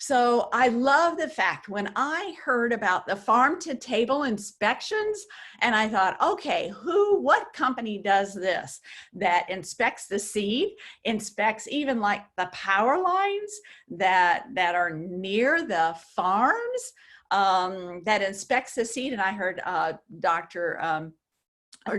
So I love the fact when I heard about the farm to table inspections, and I thought, okay, what company does this, that inspects the seed, inspects even like the power lines that are near the farms, that inspects the seed. And I heard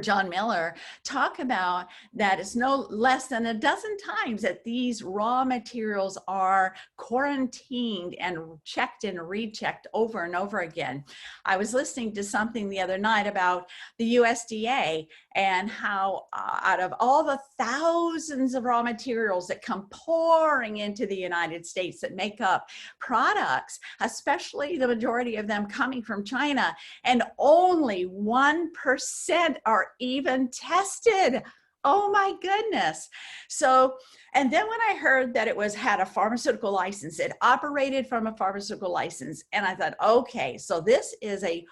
John Miller talk about that it's no less than a dozen times that these raw materials are quarantined and checked and rechecked over and over again. I was listening to something the other night about the USDA and how out of all the thousands of raw materials that come pouring into the United States that make up products, especially the majority of them coming from China, and only 1% are even tested. Oh my goodness. So, and then when I heard that it had a pharmaceutical license, it operated from a pharmaceutical license. And I thought, okay, so this is a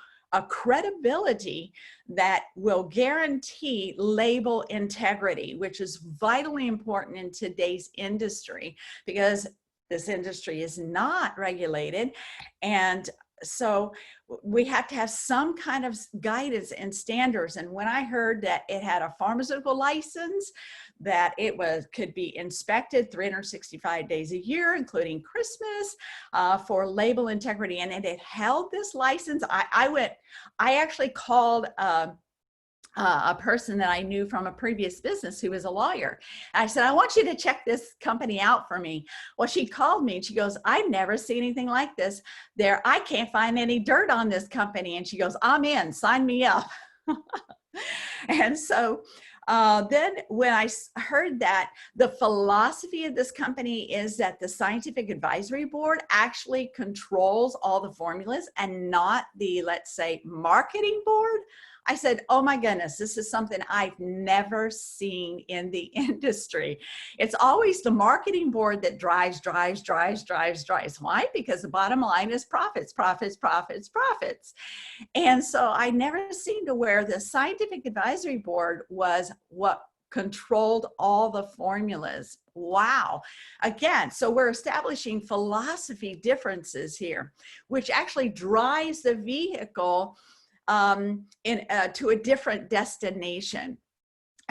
credibility that will guarantee label integrity, which is vitally important in today's industry, because this industry is not regulated. And so we have to have some kind of guidance and standards. And when I heard that it had a pharmaceutical license, that it could be inspected 365 days a year, including Christmas, for label integrity, and it held this license, I actually called a person that I knew from a previous business who was a lawyer. I said, I want you to check this company out for me. Well, she called me and she goes, I've never seen anything like this. I can't find any dirt on this company. And she goes, I'm in, sign me up. And so then when I heard that the philosophy of this company is that the scientific advisory board actually controls all the formulas and not the, let's say, marketing board, I said, oh my goodness, this is something I've never seen in the industry. It's always the marketing board that drives. Why? Because the bottom line is profits. And so I never seen to where the scientific advisory board was what controlled all the formulas. Wow. Again, so we're establishing philosophy differences here, which actually drives the vehicle to a different destination.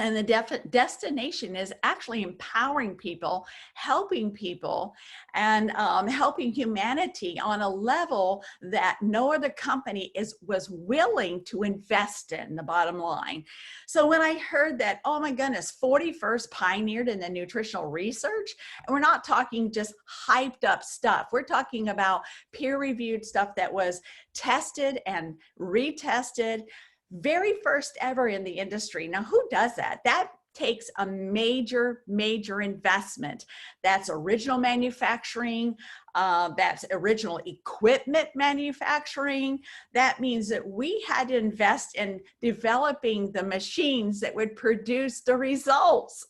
And the destination is actually empowering people, helping people, and helping humanity on a level that no other company was willing to invest in, the bottom line. So when I heard that, oh my goodness, 41st pioneered in the nutritional research, and we're not talking just hyped up stuff. We're talking about peer-reviewed stuff that was tested and retested, very first ever in the industry. Now, who does that? That takes a major, major investment. That's original manufacturing. That's original equipment manufacturing. That means that we had to invest in developing the machines that would produce the results.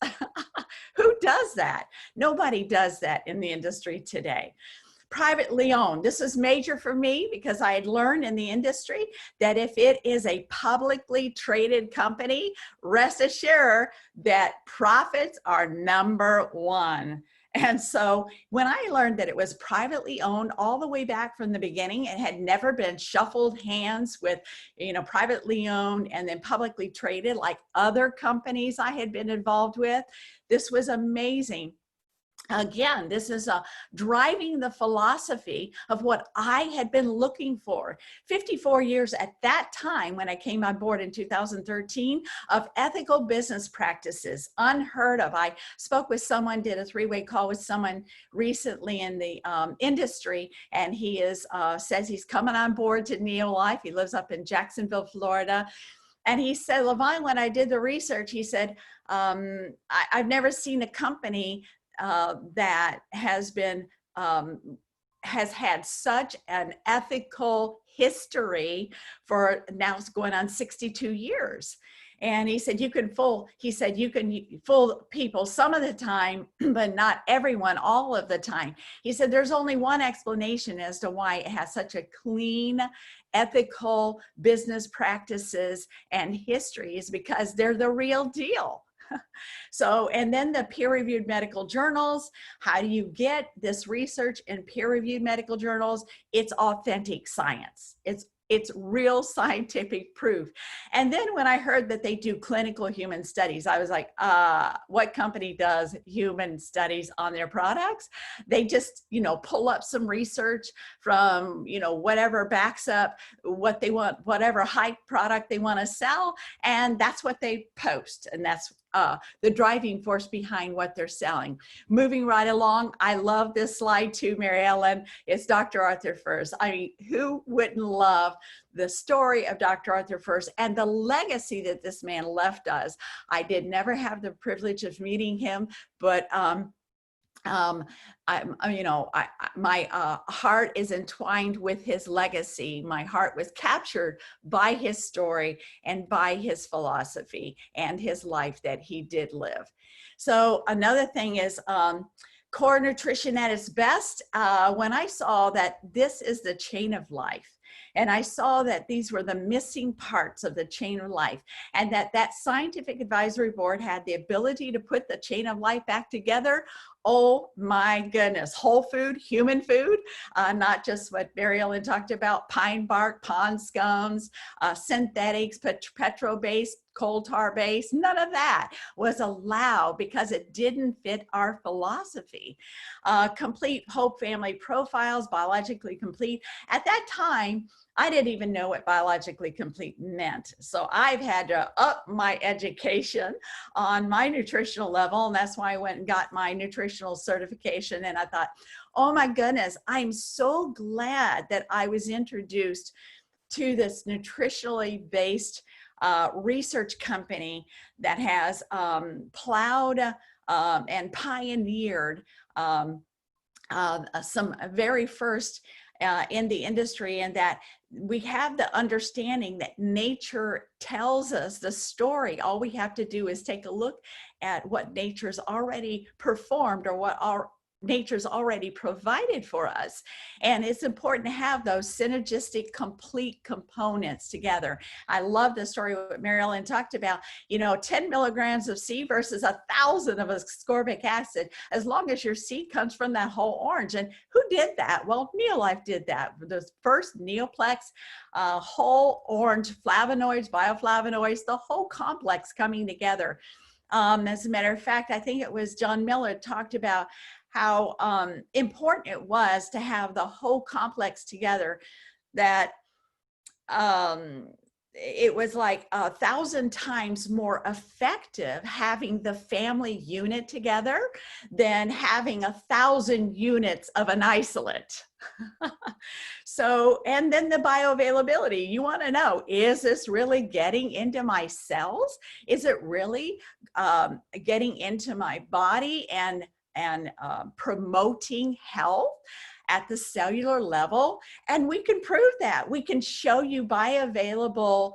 Who does that? Nobody does that in the industry today. Privately owned. This is major for me because I had learned in the industry that if it is a publicly traded company, rest assured that profits are number one. And so when I learned that it was privately owned all the way back from the beginning, it had never been shuffled hands with, privately owned and then publicly traded like other companies I had been involved with. This was amazing. Again, this is driving the philosophy of what I had been looking for. 54 years at that time when I came on board in 2013 of ethical business practices, unheard of. I spoke with someone, did a three-way call with someone recently in the industry, and he says he's coming on board to NeoLife. He lives up in Jacksonville, Florida. And he said, Levine, when I did the research, he said, I've never seen a company that has had such an ethical history for now it's going on 62 years. And he said, you can fool people some of the time, but not everyone all of the time. He said, there's only one explanation as to why it has such a clean, ethical business practices and history is because they're the real deal. So, and then the peer-reviewed medical journals, how do you get this research in peer-reviewed medical journals? It's authentic science. It's real scientific proof. And then when I heard that they do clinical human studies, I was like, what company does human studies on their products? They just, pull up some research from, whatever backs up what they want, whatever hype product they want to sell. And that's what they post. And that's the driving force behind what they're selling. Moving right along, I love this slide too, Mary Ellen. It's Dr. Arthur First. I mean, who wouldn't love the story of Dr. Arthur First and the legacy that this man left us? I did never have the privilege of meeting him, but my heart is entwined with his legacy. My heart was captured by his story and by his philosophy and his life that he did live. So another thing is core nutrition at its best. When I saw that this is the chain of life, and I saw that these were the missing parts of the chain of life, and that scientific advisory board had the ability to put the chain of life back together. Oh my goodness, whole food, human food, not just what Mary Ellen talked about, pine bark, pond scums, synthetics, petro-based, coal tar based, none of that was allowed because it didn't fit our philosophy. Complete Hope family profiles, biologically complete. At that time, I didn't even know what biologically complete meant. So I've had to up my education on my nutritional level. And that's why I went and got my nutritional certification. And I thought, oh my goodness, I'm so glad that I was introduced to this nutritionally based research company that has plowed and pioneered some very first in the industry, and that we have the understanding that nature tells us the story. All we have to do is take a look at what nature's already performed or what nature's already provided for us. And it's important to have those synergistic, complete components together. I love the story what Mary Ellen talked about, 10 milligrams of seed versus 1,000 of ascorbic acid, as long as your seed comes from that whole orange. And who did that? Well, NeoLife did that. The first Neoplex, whole orange flavonoids, bioflavonoids, the whole complex coming together. As a matter of fact, I think it was John Miller talked about how important it was to have the whole complex together, that it was like 1,000 times more effective having the family unit together than having 1,000 units of an isolate. So, and then the bioavailability, you want to know, is this really getting into my cells? Is it really getting into my body and promoting health at the cellular level? And we can prove that. We can show you bioavailable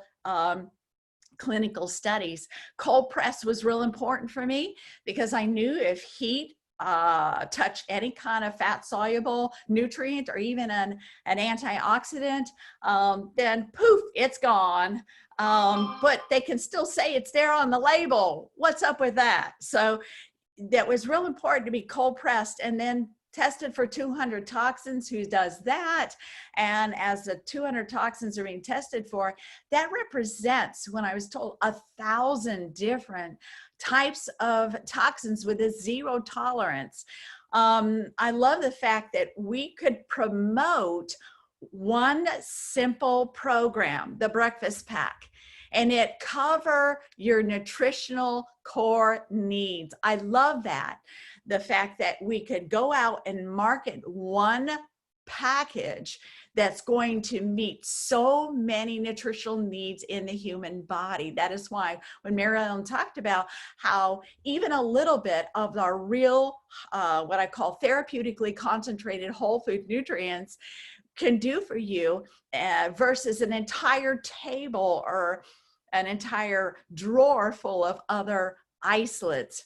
clinical studies. Cold press was real important for me because I knew if heat touched any kind of fat soluble nutrient or even an antioxidant, then poof, it's gone. But they can still say it's there on the label. What's up with that? So that was real important to be cold pressed and then tested for 200 toxins. Who does that? And as the 200 toxins are being tested for, that represents, when I was told, 1,000 different types of toxins with a zero tolerance. I love the fact that we could promote one simple program, the breakfast pack, and it cover your nutritional core needs. I love that. The fact that we could go out and market one package that's going to meet so many nutritional needs in the human body. That is why when Mary Ellen talked about how even a little bit of our real, what I call therapeutically concentrated whole food nutrients can do for you versus an entire table or an entire drawer full of other isolates.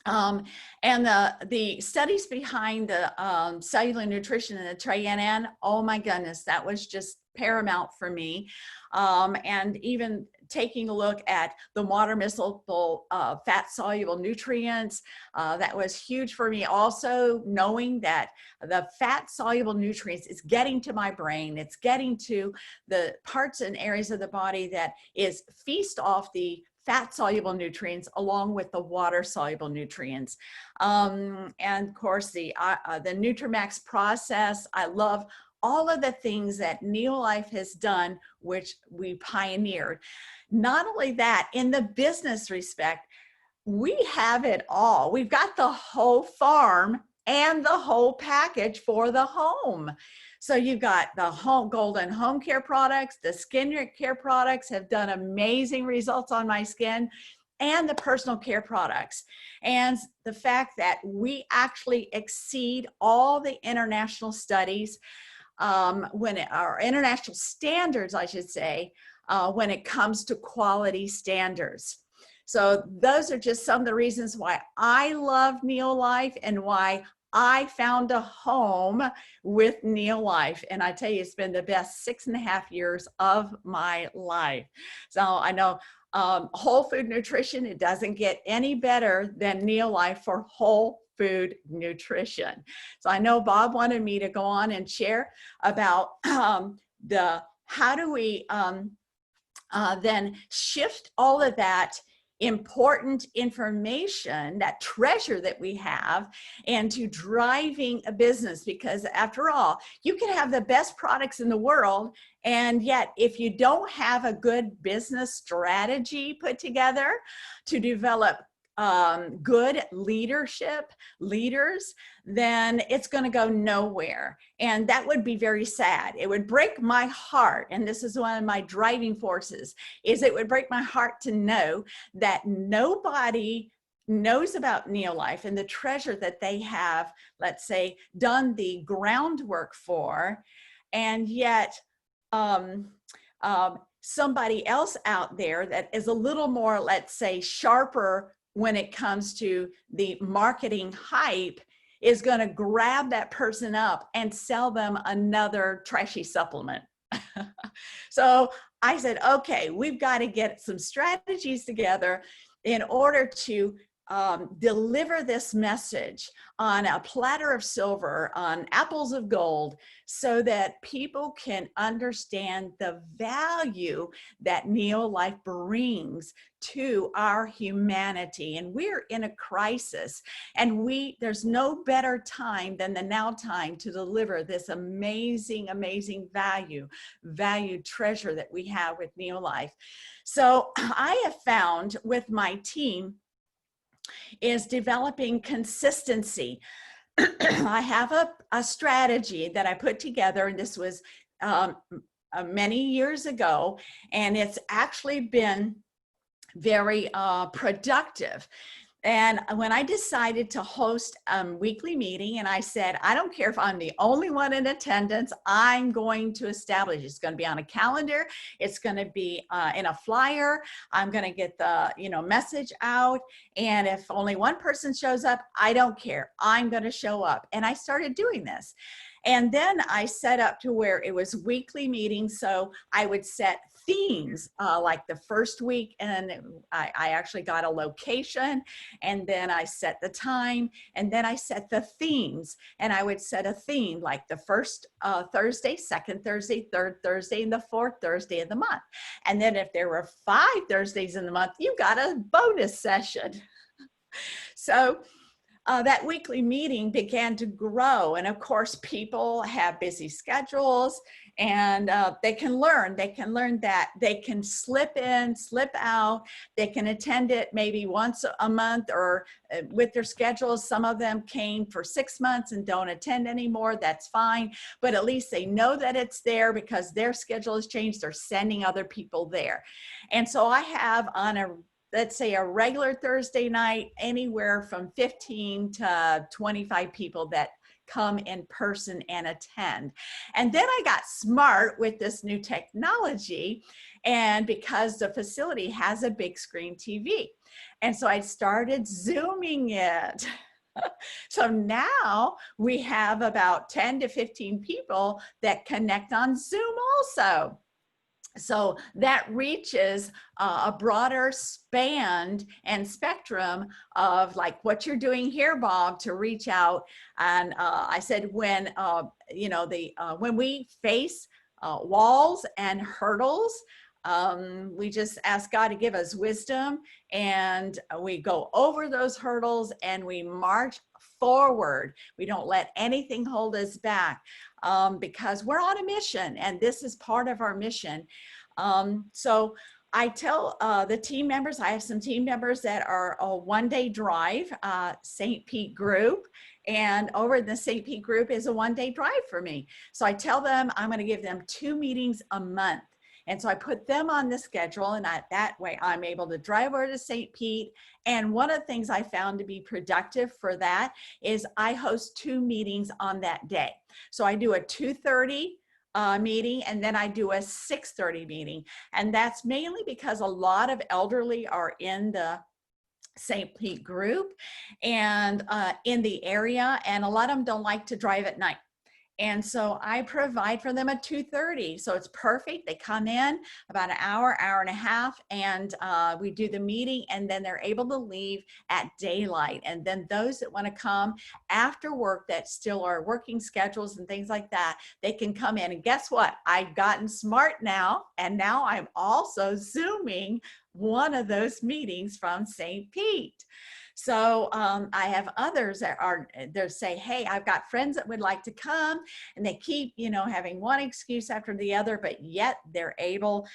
And the studies behind the cellular nutrition and the TRANN, oh my goodness, that was just paramount for me. And even taking a look at the water miscible fat soluble nutrients, that was huge for me. Also knowing that the fat soluble nutrients is getting to my brain, it's getting to the parts and areas of the body that is feast off the fat soluble nutrients along with the water soluble nutrients. And of course the Nutramax process, I love all of the things that NeoLife has done, which we pioneered. Not only that, in the business respect, we have it all. We've got the whole farm and the whole package for the home. So you've got the golden home care products, the skin care products have done amazing results on my skin, and the personal care products. And the fact that we actually exceed all the international studies, our international standards, I should say, when it comes to quality standards. So those are just some of the reasons why I love NeoLife and why I found a home with NeoLife. And I tell you, it's been the best 6.5 years of my life. So I know whole food nutrition, it doesn't get any better than NeoLife for whole food nutrition. So I know Bob wanted me to go on and share about how do we then shift all of that important information, that treasure that we have, into driving a business. Because after all, you can have the best products in the world, and yet if you don't have a good business strategy put together to develop good leaders, then it's going to go nowhere. And that would be very sad. It would break my heart. And this is one of my driving forces, is it would break my heart to know that nobody knows about NeoLife and the treasure that they have, let's say, done the groundwork for, and yet somebody else out there that is a little more, let's say, sharper when it comes to the marketing hype is going to grab that person up and sell them another trashy supplement. So I said, okay, we've got to get some strategies together in order to deliver this message on a platter of silver, on apples of gold, so that people can understand the value that NeoLife brings to our humanity. And we're in a crisis, and there's no better time than the now time to deliver this amazing, amazing value treasure that we have with NeoLife. So I have found with my team is developing consistency. I have a strategy that I put together, and this was many years ago, and it's actually been very productive. And when I decided to host a weekly meeting, and I said, I don't care if I'm the only one in attendance, I'm going to establish, it's going to be on a calendar, it's going to be in a flyer, I'm going to get the message out, and if only one person shows up, I don't care, I'm going to show up. And I started doing this. And then I set up to where it was weekly meetings. So I would set themes like the first week, and I actually got a location, and then I set the time, and then I set the themes, and I would set a theme like the first Thursday, second Thursday, third Thursday, and the fourth Thursday of the month. And then if there were 5 Thursdays in the month, you got a bonus session. So that weekly meeting began to grow. And of course, people have busy schedules, and they can learn that they can slip in, slip out. They can attend it maybe once a month, or with their schedules, some of them came for 6 months and don't attend anymore. That's fine. But at least they know that it's there because their schedule has changed. They're sending other people there. And so I have let's say a regular Thursday night, anywhere from 15 to 25 people that come in person and attend. And then I got smart with this new technology, and because the facility has a big screen TV. And so I started Zooming it. So now we have about 10 to 15 people that connect on Zoom also. So that reaches a broader span and spectrum of like what you're doing here, Bob, to reach out. And I said, when when we face walls and hurdles, we just ask God to give us wisdom, and we go over those hurdles and we march forward. We don't let anything hold us back, because we're on a mission, and this is part of our mission. So I tell the team members, I have some team members that are a one-day drive, St. Pete group, and over in the St. Pete group is a one-day drive for me. So I tell them I'm going to give them 2 meetings a month. And so I put them on the schedule, and that way I'm able to drive over to St. Pete. And one of the things I found to be productive for that is I host 2 meetings on that day. So I do a 2:30 meeting, and then I do a 6:30 meeting. And that's mainly because a lot of elderly are in the St. Pete group and in the area, and a lot of them don't like to drive at night. And so I provide for them at 2:30. So it's perfect. They come in about an hour, hour and a half, and we do the meeting, and then they're able to leave at daylight. And then those that want to come after work that still are working schedules and things like that, they can come in. And guess what? I've gotten smart now, and now I'm also Zooming one of those meetings from St. Pete. So I have others that they say, hey, I've got friends that would like to come, and they keep, having one excuse after the other, but yet they're able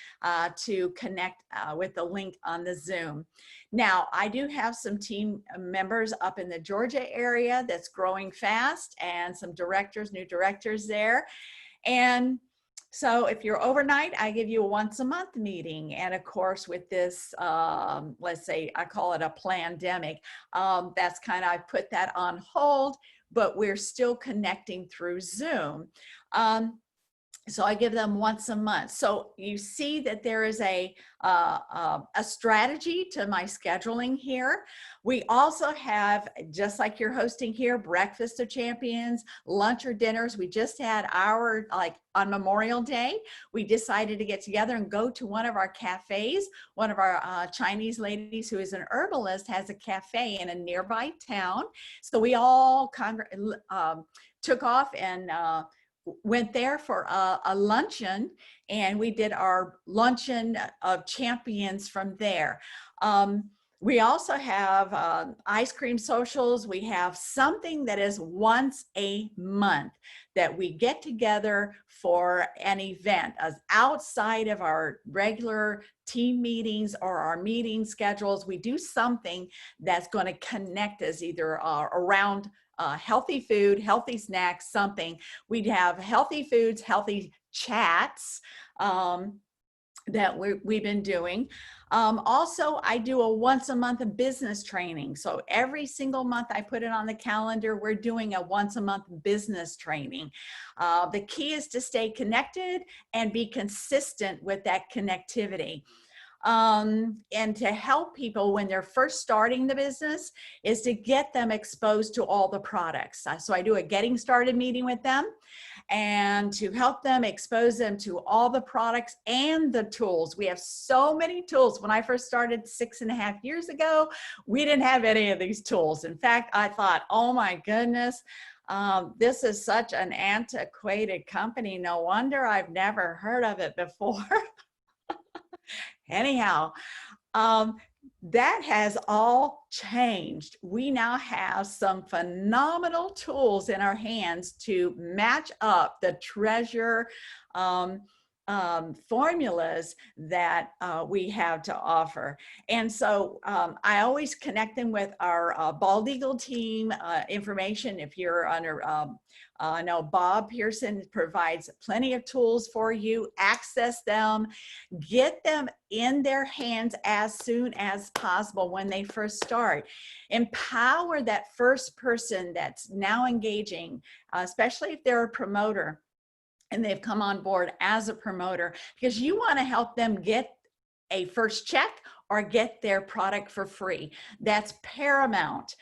to connect with the link on the Zoom. Now, I do have some team members up in the Georgia area that's growing fast, and some new directors there. And so if you're overnight, I give you a once a month meeting. And of course, with this, let's say I call it a plandemic, that's I put that on hold, but we're still connecting through Zoom. So I give them once a month. So you see that there is a strategy to my scheduling here. We also have, just like you're hosting here, Breakfast of Champions, lunch or dinners. We just had our, like on Memorial Day, we decided to get together and go to one of our cafes. One of our Chinese ladies who is an herbalist has a cafe in a nearby town. So we all took off and went there for a luncheon, and we did our luncheon of champions from there. We also have ice cream socials. We have something that is once a month that we get together for an event outside of our regular team meetings or our meeting schedules. We do something that's going to connect us either around healthy food, healthy snacks, something. We'd have healthy foods, healthy chats that we've been doing. Also, I do a once a month of business training. So every single month I put it on the calendar, we're doing a once a month business training. The key is to stay connected and be consistent with that connectivity. And to help people when they're first starting the business is to get them exposed to all the products. So I do a getting started meeting with them, and to help them expose them to all the products and the tools. We have so many tools. When I first started 6.5 years ago, we didn't have any of these tools. In fact, I thought, oh my goodness, this is such an antiquated company. No wonder I've never heard of it before. Anyhow, that has all changed. We now have some phenomenal tools in our hands to match up the treasure formulas that we have to offer. And so I always connect them with our Bald Eagle team information. If you're under, I know Bob Pearson provides plenty of tools for you. Access them, get them in their hands as soon as possible when they first start. Empower that first person that's now engaging, especially if they're a promoter and they've come on board as a promoter, because you want to help them get a first check or get their product for free. That's paramount,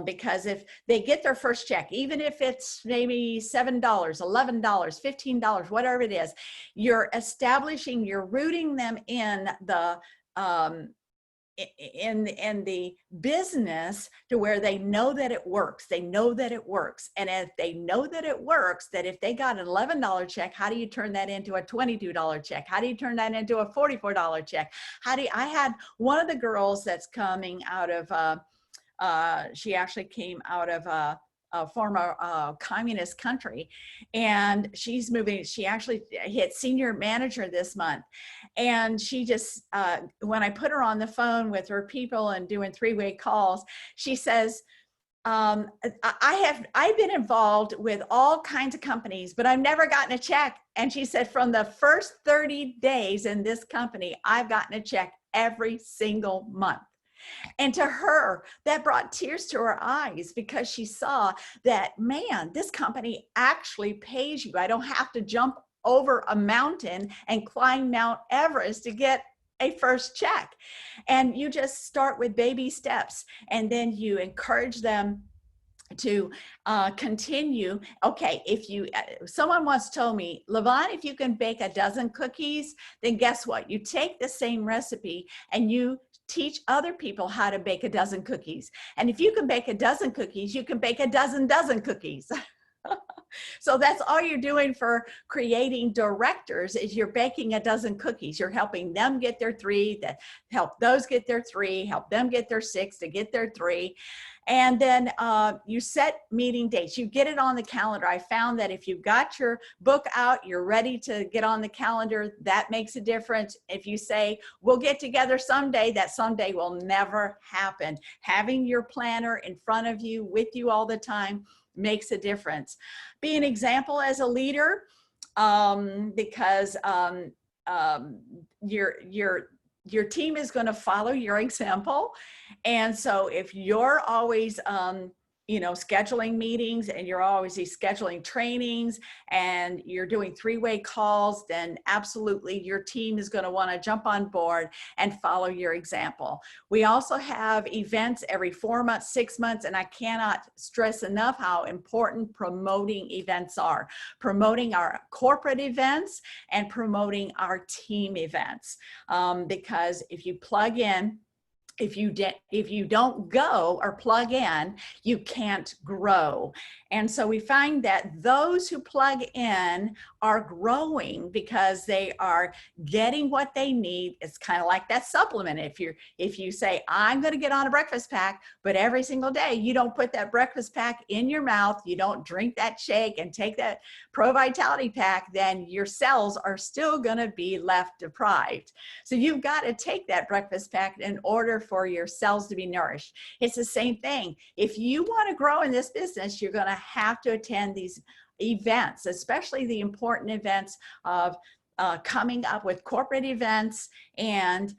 because if they get their first check, even if it's maybe $7, $11, $15, whatever it is, you're establishing, you're rooting them in the the business to where they know that it works. They know that it works. And if they know that it works, that if they got an $11 check, how do you turn that into a $22 check? How do you turn that into a $44 check? I had one of the girls that's coming out of, she actually came out of a former communist country, and she's moving. She actually hit senior manager this month, and she just when I put her on the phone with her people and doing three-way calls, she says, I've been involved with all kinds of companies, but I've never gotten a check. And she said, from the first 30 days in this company, I've gotten a check every single month. And to her, that brought tears to her eyes, because she saw that, man, this company actually pays you. I don't have to jump over a mountain and climb Mount Everest to get a first check. And you just start with baby steps, and then you encourage them to continue. Okay, if you, someone once told me, Levon, if you can bake a dozen cookies, then guess what? You take the same recipe and you teach other people how to bake a dozen cookies. And if you can bake a dozen cookies, you can bake a dozen cookies. So that's all you're doing for creating directors, is you're baking a dozen cookies. You're helping them get their 3, that help those get their 3, help them get their 6 to get their 3. And then you set meeting dates. You get it on the calendar. I found that if you've got your book out, you're ready to get on the calendar, that makes a difference. If you say, we'll get together someday, that someday will never happen. Having your planner in front of you, with you all the time, makes a difference. Be an example as a leader, because your team is going to follow your example. And so if you're always scheduling meetings, and you're always scheduling trainings, and you're doing three-way calls, then absolutely your team is going to want to jump on board and follow your example. We also have events every 4 months, 6 months, and I cannot stress enough how important promoting events are. Promoting our corporate events and promoting our team events. Because if you plug in, if you don't go or plug in, you can't grow. And so we find that those who plug in are growing because they are getting what they need. It's kind of like that supplement. If you say, I'm going to get on a breakfast pack, but every single day you don't put that breakfast pack in your mouth, you don't drink that shake and take that Pro Vitality pack, then your cells are still going to be left deprived. So you've got to take that breakfast pack in order for your cells to be nourished. It's the same thing. If you want to grow in this business, you're going to have to attend these events, especially the important events of coming up with corporate events and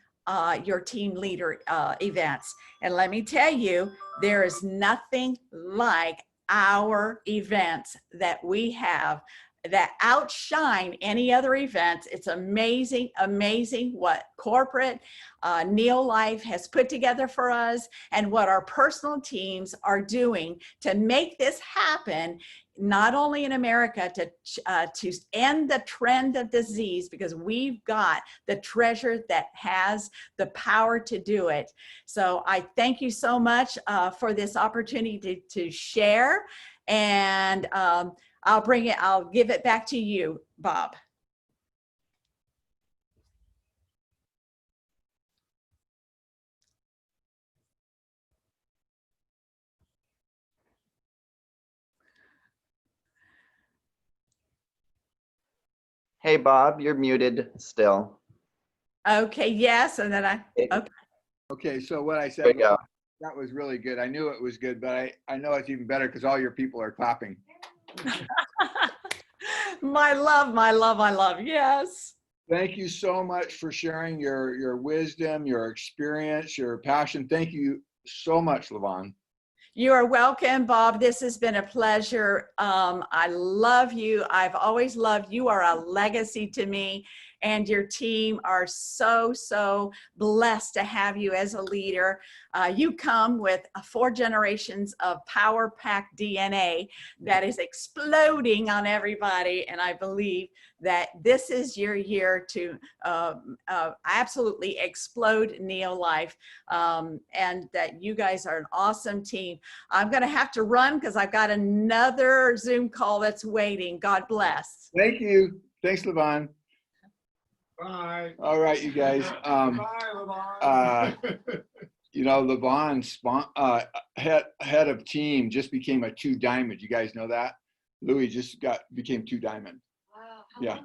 your team leader events. And let me tell you, there is nothing like our events that we have that outshine any other events. It's amazing, amazing what corporate NeoLife has put together for us and what our personal teams are doing to make this happen, not only in America to end the trend of disease, because we've got the treasure that has the power to do it. So I thank you so much for this opportunity to share, and I'll give it back to you, Bob. Hey, Bob, you're muted still. Okay, yes, and then okay. Okay, so what I There said, we go. that was really good. I knew it was good, but I know it's even better because all your people are clapping. My love, my love, my love, yes. Thank you so much for sharing your wisdom, your experience, your passion. Thank you so much, Levon. You are welcome, Bob. This has been a pleasure. I love you. I've always loved you. You are a legacy to me, and your team are so, so blessed to have you as a leader. You come with 4 generations of power pack DNA that is exploding on everybody, and I believe that this is your year to absolutely explode NeoLife, and that you guys are an awesome team. I'm going to have to run because I've got another Zoom call that's waiting. God bless. Thank you. Thanks, Levon. Bye. All right, you guys. Bye, Levon. Levon's head of team just became a 2 diamond. You guys know that? Louis just became 2 diamond. Wow. Yeah.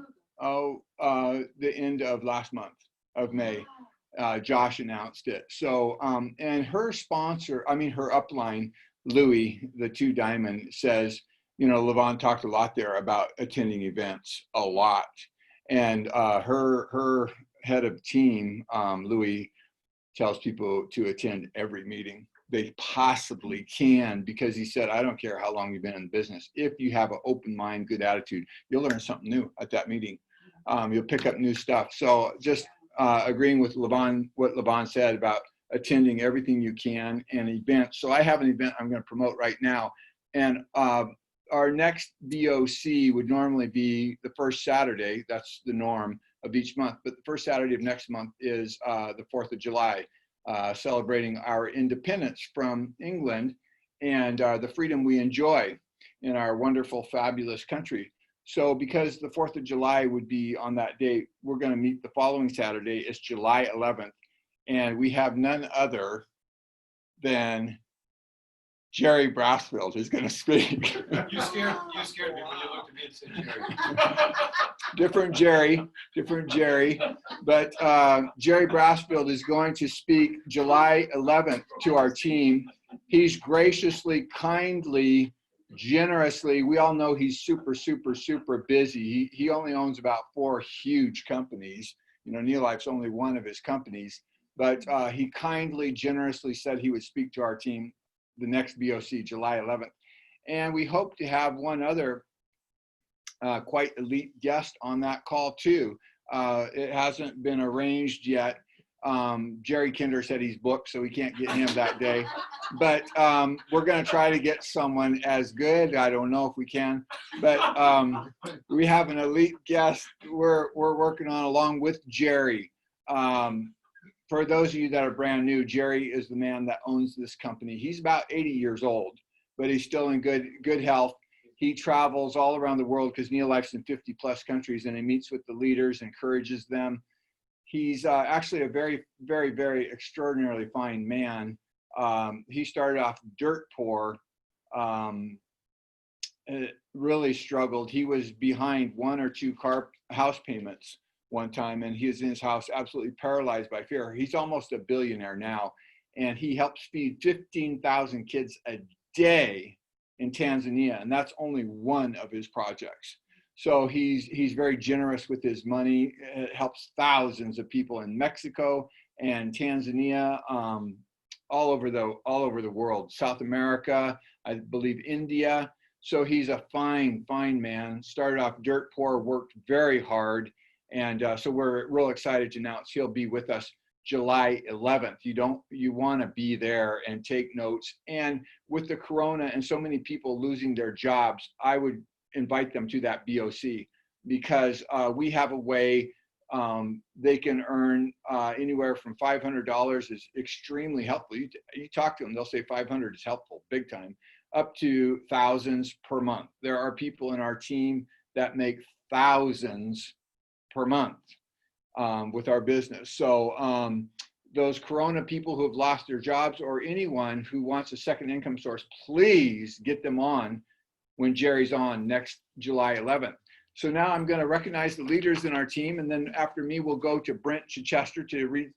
The end of last month of May. Josh announced it. So, and her sponsor, her upline, Louis, the 2 diamond, says, Levon talked a lot there about attending events, a lot. And her head of team, Louis, tells people to attend every meeting they possibly can, because he said, I don't care how long you've been in the business. If you have an open mind, good attitude, you'll learn something new at that meeting. You'll pick up new stuff. So just agreeing with Levon, what Levon said about attending everything you can and events. So I have an event I'm going to promote right now. And our next BOC would normally be the first Saturday. That's the norm of each month. But the first Saturday of next month is the 4th of July, celebrating our independence from England and the freedom we enjoy in our wonderful, fabulous country. So because the 4th of July would be on that date, we're going to meet the following Saturday. It's July 11th. And we have none other than Jerry Brassfield who's going to speak. You scared me when you looked at me and said Jerry. Different Jerry. But Jerry Brassfield is going to speak July 11th to our team. He's graciously, kindly, generously, we all know he's super, super, super busy. He only owns about 4 huge companies. NeoLife's only one of his companies. But he kindly, generously said he would speak to our team the next BOC, July 11th. And we hope to have one other quite elite guest on that call too. It hasn't been arranged yet. Jerry Kinder said he's booked, so we can't get him that day. But we're going to try to get someone as good. I don't know if we can, but we have an elite guest we're working on along with Jerry. For those of you that are brand new, Jerry is the man that owns this company. He's about 80 years old, but he's still in good health. He travels all around the world because NeoLife's in 50 plus countries, and he meets with the leaders, encourages them. He's actually a very, very, very extraordinarily fine man. He started off dirt poor, really struggled. He was behind 1 or 2 house payments one time, and he was in his house absolutely paralyzed by fear. He's almost a billionaire now, and he helps feed 15,000 kids a day in Tanzania, and that's only one of his projects. So he's very generous with his money. It helps thousands of people in Mexico and Tanzania, all over the world, South America, I believe India. So he's a fine man. Started off dirt poor, worked very hard, and so we're real excited to announce he'll be with us July 11th. You want to be there and take notes. And with the corona and so many people losing their jobs, I would invite them to that BOC, because we have a way they can earn anywhere from $500 is extremely helpful. You talk to them, they'll say 500 is helpful, big time, up to thousands per month. There are people in our team that make thousands per month with our business. So those corona people who have lost their jobs, or anyone who wants a second income source, please get them on when Jerry's on next July 11th. So now I'm going to recognize the leaders in our team, and then after me, we'll go to Brent Chichester to read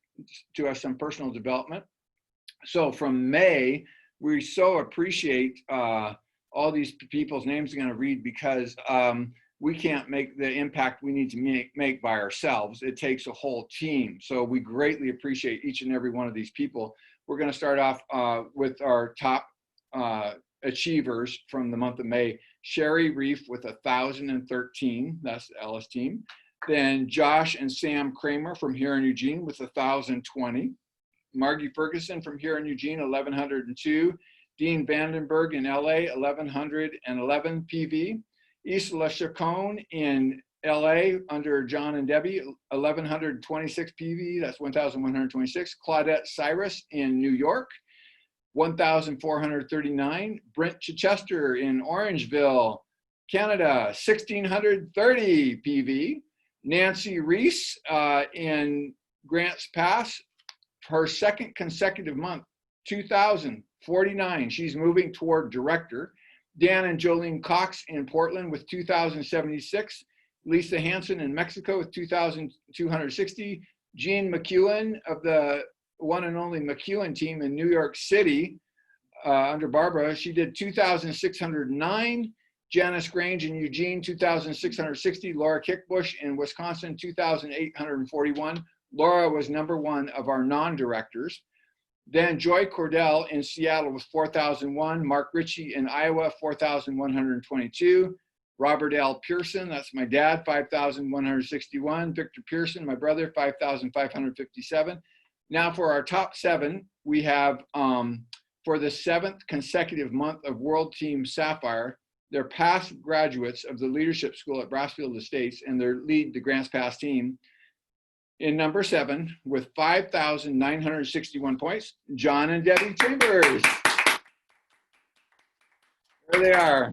to us some personal development. So from May, we so appreciate all these people's names I'm going to read, because we can't make the impact we need to make by ourselves. It takes a whole team. So we greatly appreciate each and every one of these people. We're going to start off with our top achievers from the month of May. Sherry Reef with 1,013, that's the Ellis team. Then Josh and Sam Kramer from here in Eugene with 1,020. Margie Ferguson from here in Eugene, 1,102. Dean Vandenberg in LA, 1,111 PV. Isla Chacon in LA under John and Debbie, 1,126 PV, that's 1,126. Claudette Cyrus in New York, 1,439. Brent Chichester in Orangeville, Canada, 1,630 PV. Nancy Reese in Grants Pass, her second consecutive month, 2,049. She's moving toward director. Dan and Jolene Cox in Portland with 2,076. Lisa Hansen in Mexico with 2,260. Jean McEwen of the one and only McEwen team in New York City under Barbara, she did 2,609. Janice Grange in Eugene, 2,660. Laura Kickbush in Wisconsin, 2,841. Laura was #1 of our non-directors. Then Joy Cordell in Seattle with 4,001. Mark Ritchie in Iowa, 4,122. Robert L. Pearson, that's my dad, 5,161. Victor Pearson, my brother, 5,557. Now for our top 7, we have for the 7th consecutive month of World Team Sapphire, they're past graduates of the Leadership School at Brassfield Estates, and they lead the Grants Pass team. In number 7 with 5,961 points, John and Debbie Chambers. There they are.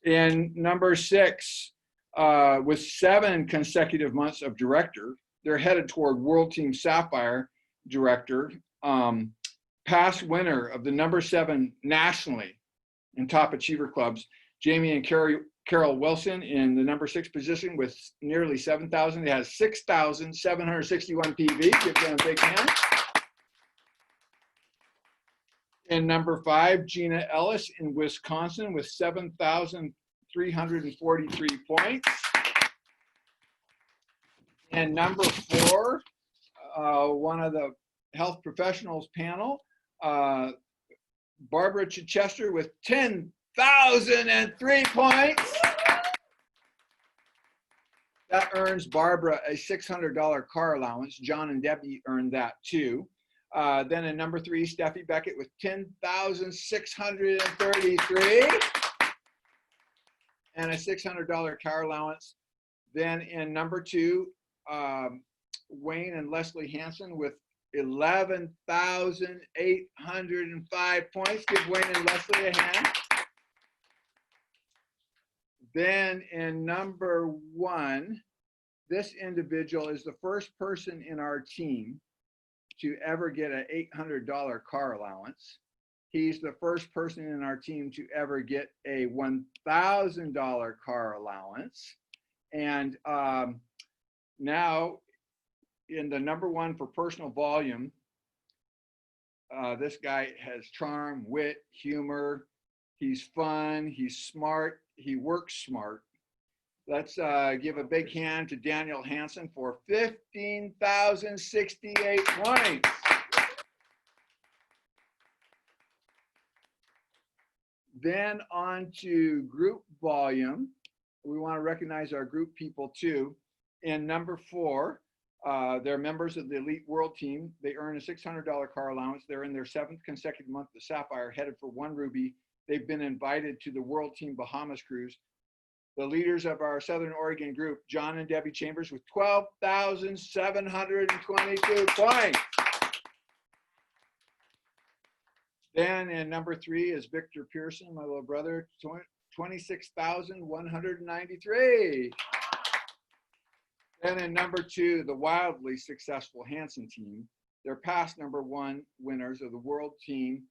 In number 6, with 7 consecutive months of director, they're headed toward World Team Sapphire director, past winner of the number 7 nationally in Top Achiever Clubs, Jamie and Carol Wilson in the number 6 position with nearly 7,000. They have 6,761 PV. Give them a big hand. In number 5, Gina Ellis in Wisconsin with 7,343 points. And number 4, one of the health professionals panel, Barbara Chichester with 10,003 points. That earns Barbara a $600 car allowance. John and Debbie earned that too. Then in number 3, Steffi Beckett with 10,633 and a $600 car allowance. Then in number 2, Wayne and Leslie Hansen with 11,805 points. Give Wayne and Leslie a hand. Then in number 1, this individual is the first person in our team to ever get an $800 car allowance. He's the first person in our team to ever get a $1,000 car allowance. And now in the number 1 for personal volume, this guy has charm, wit, humor. He's fun, he's smart, he works smart. Let's give a big hand to Daniel Hansen for 15,068 points. Then on to group volume. We want to recognize our group people too. In number 4, they're members of the elite world team. They earn a $600 car allowance. They're in their 7th consecutive month of Sapphire, headed for 1 Ruby. They've been invited to the World Team Bahamas cruise. The leaders of our Southern Oregon group, John and Debbie Chambers with 12,722 points. Then in number 3 is Victor Pearson, my little brother, 26,193. Then in number 2, the wildly successful Hansen team. They're past number 1 winners of the world team,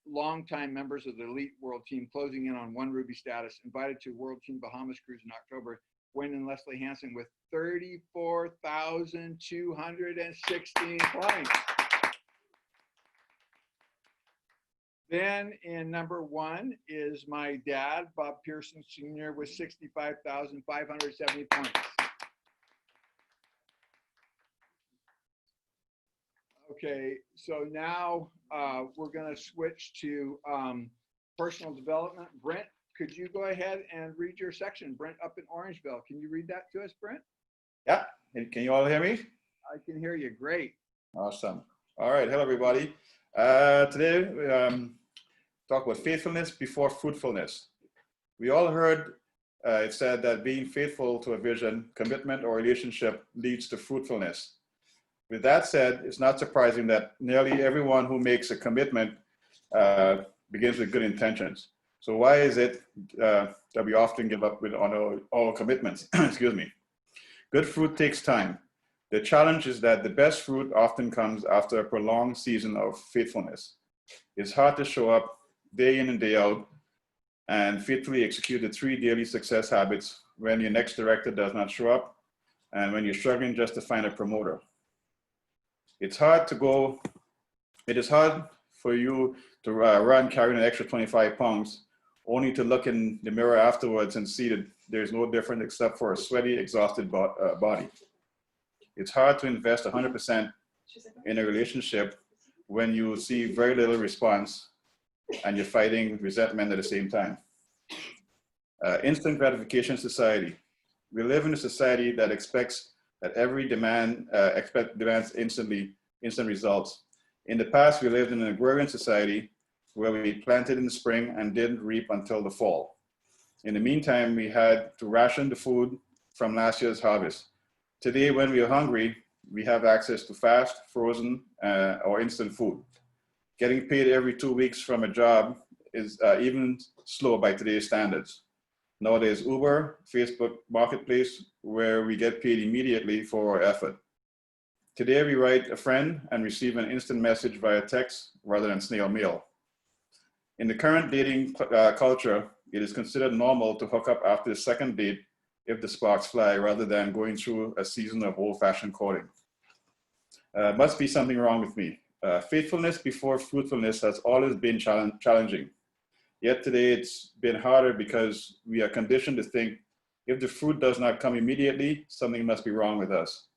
longtime members of the elite world team, closing in on 1 Ruby status, invited to World Team Bahamas cruise in October. Wayne and Leslie Hansen with 34,216 points. Then in number 1 is my dad, Bob Pearson Sr. with 65,570 points. Okay, so now we're going to switch to personal development. Brent, could you go ahead and read your section? Brent up in Orangeville. Can you read that to us, Brent? Yeah, can you all hear me? I can hear you. Great. Awesome. All right, hello everybody. Today we talk about faithfulness before fruitfulness. We all heard it said that being faithful to a vision, commitment, or relationship leads to fruitfulness. With that said, it's not surprising that nearly everyone who makes a commitment begins with good intentions. So why is it that we often give up on all commitments? Excuse me. Good fruit takes time. The challenge is that the best fruit often comes after a prolonged season of faithfulness. It's hard to show up day in and day out and faithfully execute the 3 daily success habits when your next director does not show up and when you're struggling just to find a promoter. It is hard for you to run carrying an extra 25 pounds, only to look in the mirror afterwards and see that there's no difference except for a sweaty, exhausted body. It's hard to invest 100% in a relationship when you see very little response and you're fighting resentment at the same time. Instant gratification society. We live in a society that expects that every demands instant results. In the past, we lived in an agrarian society where we planted in the spring and didn't reap until the fall. In the meantime, we had to ration the food from last year's harvest. Today, when we are hungry, we have access to fast, frozen, or instant food. Getting paid every 2 weeks from a job is even slow by today's standards. Nowadays, Uber, Facebook Marketplace, where we get paid immediately for our effort. Today, we write a friend and receive an instant message via text rather than snail mail. In the current dating culture, it is considered normal to hook up after the second date if the sparks fly, rather than going through a season of old-fashioned courting. Must be something wrong with me. Faithfulness before fruitfulness has always been challenging. Yet today it's been harder because we are conditioned to think if the fruit does not come immediately, something must be wrong with us.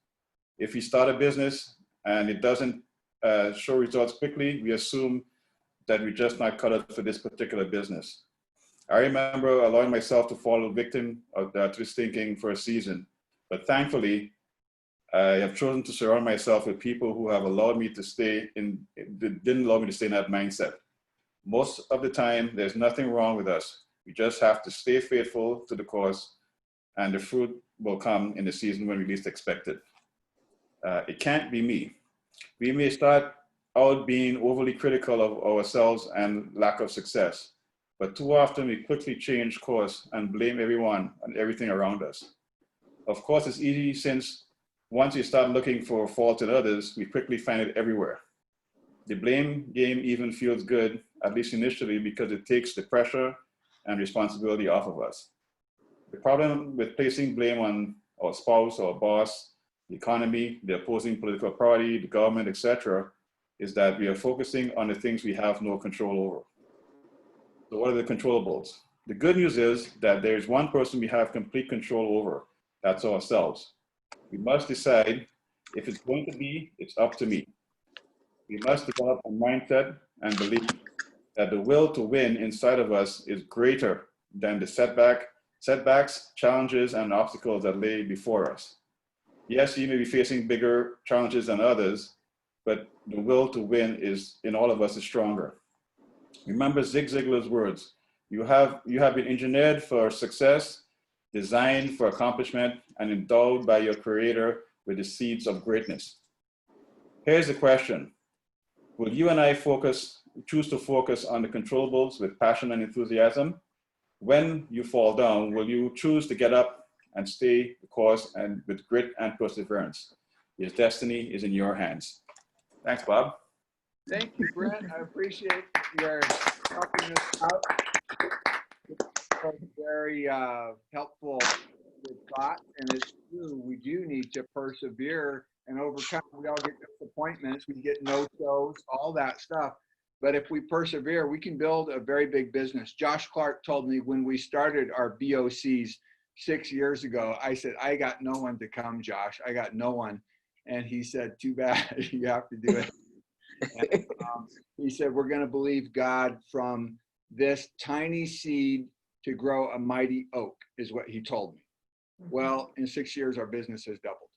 If we start a business and it doesn't show results quickly, we assume that we're just not cut out for this particular business. I remember allowing myself to fall victim of that twist thinking for a season, but thankfully, I have chosen to surround myself with people who have allowed me to didn't allow me to stay in that mindset. Most of the time, there's nothing wrong with us. We just have to stay faithful to the cause, and the fruit will come in the season when we least expect it. It can't be me. We may start out being overly critical of ourselves and lack of success, but too often we quickly change course and blame everyone and everything around us. Of course, it's easy since once you start looking for fault in others, we quickly find it everywhere. The blame game even feels good, at least initially, because it takes the pressure and responsibility off of us. The problem with placing blame on our spouse or boss, the economy, the opposing political party, the government, etc., is that we are focusing on the things we have no control over. So what are the controllables? The good news is that there is one person we have complete control over. That's ourselves. We must decide if it's going to be, it's up to me. We must develop a mindset and believe that the will to win inside of us is greater than the setbacks, challenges, and obstacles that lay before us. Yes, you may be facing bigger challenges than others, but the will to win is in all of us is stronger. Remember Zig Ziglar's words: you have been engineered for success, designed for accomplishment, and endowed by your creator with the seeds of greatness. Here's the question. Will you and I choose to focus on the controllables with passion and enthusiasm? When you fall down, will you choose to get up and stay the course and with grit and perseverance? Your destiny is in your hands. Thanks, Bob. Thank you, Brent. I appreciate your helping us out. Very helpful thought, and it's true. We do need to persevere and overcome. We all get disappointments, we get no shows, all that stuff. But if we persevere, we can build a very big business. Josh Clark told me when we started our BOCs 6 years ago, I said, I got no one to come, Josh. I got no one. And he said, too bad, you have to do it. And, he said, we're going to believe God from this tiny seed to grow a mighty oak, is what he told me. Well, in 6 years, our business has doubled.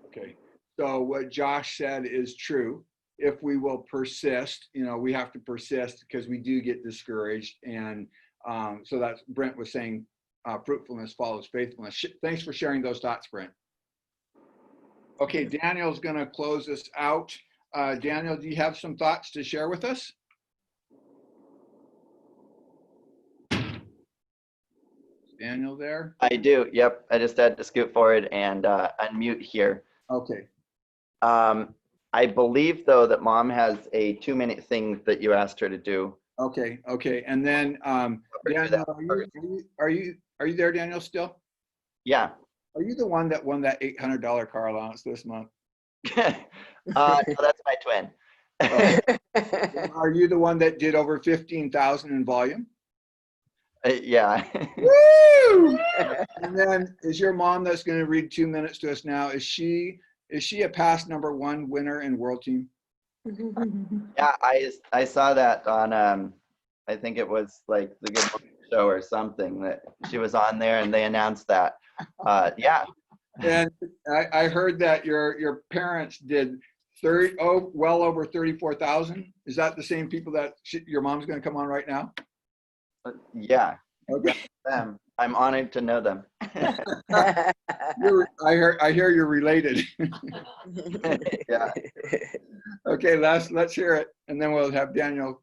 Okay. So what Josh said is true. If we will persist, we have to persist because we do get discouraged. And so that's Brent was saying, fruitfulness follows faithfulness. Thanks for sharing those thoughts, Brent. Okay, Daniel's going to close us out. Daniel, do you have some thoughts to share with us? Daniel there? I do. Yep. I just had to scoot forward and unmute here. Okay. I believe though that Mom has a 2-minute thing that you asked her to do. Okay. Okay. And then Daniel, are you there, Daniel, still? Yeah. Are you the one that won that $800 car allowance this month? No, that's my twin. Are you the one that did over 15,000 in volume? Yeah. Woo! And then is your mom that's going to read 2 minutes to us now? Is she a past #1 winner in World Team? Yeah, I saw that on I think it was like the Good Morning Show or something that she was on there and they announced that. Yeah. And I heard that your parents did well over 34,000. Is that the same people that your mom's going to come on right now? Yeah. Okay. Them. I'm honored to know them. I hear you're related. Yeah. Okay, let's hear it, and then we'll have Daniel.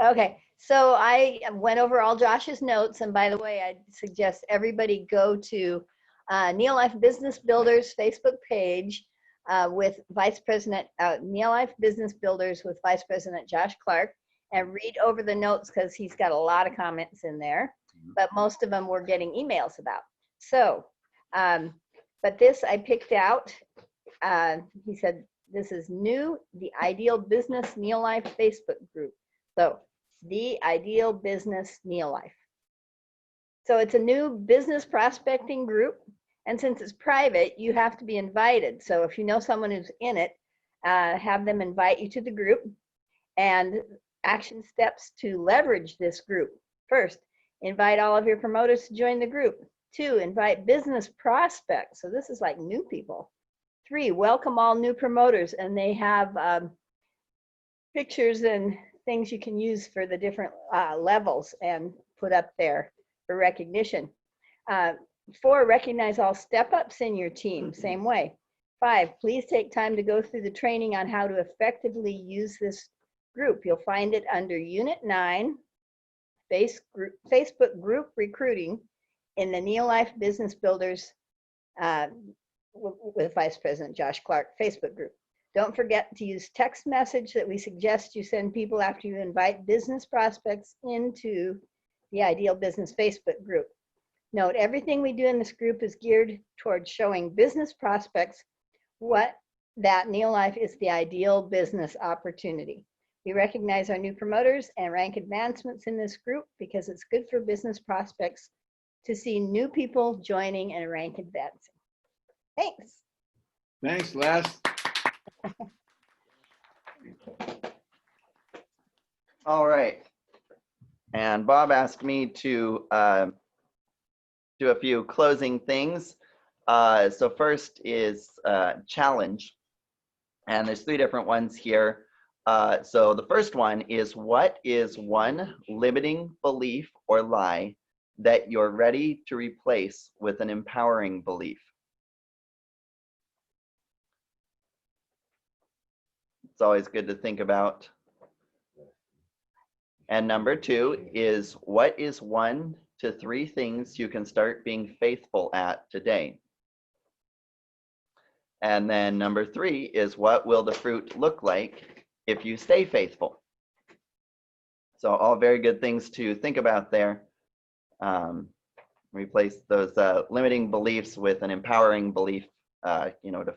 Okay, so I went over all Josh's notes, and by the way, I suggest everybody go to NeoLife Business Builders Facebook page with Vice President NeoLife Business Builders with Vice President Josh Clark, and read over the notes because he's got a lot of comments in there, but most of them we're getting emails about. So, but this I picked out. He said this is new, the Ideal Business NeoLife Facebook group. So, the Ideal Business NeoLife. So it's a new business prospecting group, and since it's private, you have to be invited. So if you know someone who's in it, have them invite you to the group. And Action steps to leverage this group. First, invite all of your promoters to join the group. 2, invite business prospects. So this is like new people. 3, welcome all new promoters, and they have pictures and things you can use for the different levels and put up there for recognition. 4, recognize all step-ups in your team, same way. 5, please take time to go through the training on how to effectively use this group. You'll find it under Unit 9, Facebook group recruiting in the NeoLife Business Builders with Vice President Josh Clark Facebook group. Don't forget to use text message that we suggest you send people after you invite business prospects into the Ideal Business Facebook group. Note, everything we do in this group is geared towards showing business prospects that NeoLife is the ideal business opportunity. We recognize our new promoters and rank advancements in this group because it's good for business prospects to see new people joining and rank advancing. Thanks. Thanks, Les. All right. And Bob asked me to do a few closing things. So first is challenge. And there's 3 different ones here. So the first one is, what is one limiting belief or lie that you're ready to replace with an empowering belief? It's always good to think about. And number 2 is, what is 1 to 3 things you can start being faithful at today? And then number 3 is, what will the fruit look like if you stay faithful? So all very good things to think about there. Replace those limiting beliefs with an empowering belief, to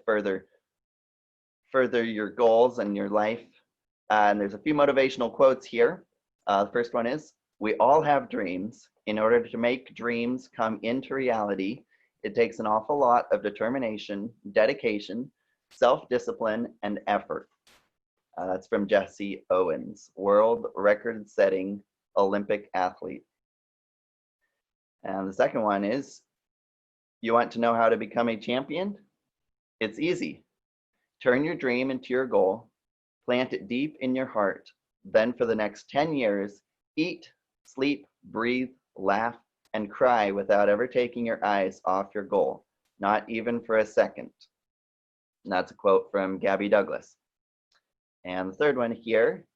further your goals and your life. And there's a few motivational quotes here. The first one is, we all have dreams. In order to make dreams come into reality, it takes an awful lot of determination, dedication, self-discipline, and effort. That's from Jesse Owens, world record-setting Olympic athlete. And the second one is, you want to know how to become a champion? It's easy. Turn your dream into your goal, plant it deep in your heart. Then for the next 10 years, eat, sleep, breathe, laugh, and cry without ever taking your eyes off your goal, not even for a second. And that's a quote from Gabby Douglas. And the third one here,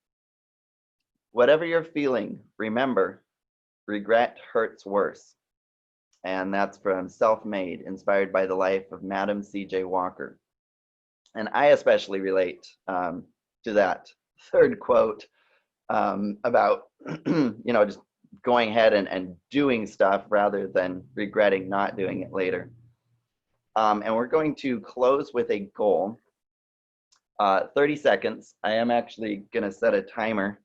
whatever you're feeling, remember, regret hurts worse. And that's from Self-Made, inspired by the life of Madam C.J. Walker. And I especially relate to that third quote about, just going ahead and doing stuff rather than regretting not doing it later. And we're going to close with a goal. 30 seconds. I am actually going to set a timer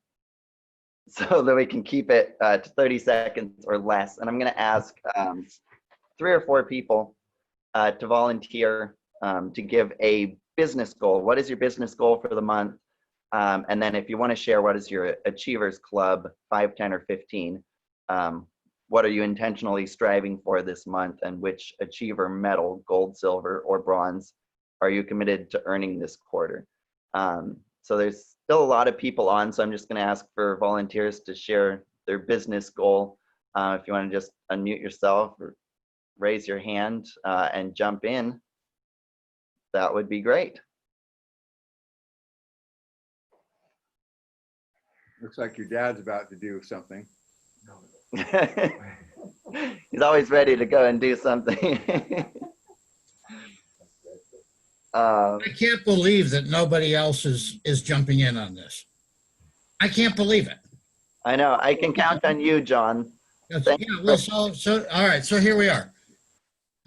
so that we can keep it to 30 seconds or less. And I'm going to ask 3 or 4 people to volunteer to give a business goal. What is your business goal for the month? And then if you want to share, what is your Achievers Club, 5, 10, or 15? What are you intentionally striving for this month? And which Achiever medal, gold, silver, or bronze, are you committed to earning this quarter? So there's still a lot of people on, so I'm just going to ask for volunteers to share their business goal. If you want to just unmute yourself or raise your hand and jump in, that would be great. Looks like your dad's about to do something. He's always ready to go and do something. I can't believe that nobody else is jumping in on this. I can't believe it. I know. I can count on you, John. Yeah, well, so all right. So here we are.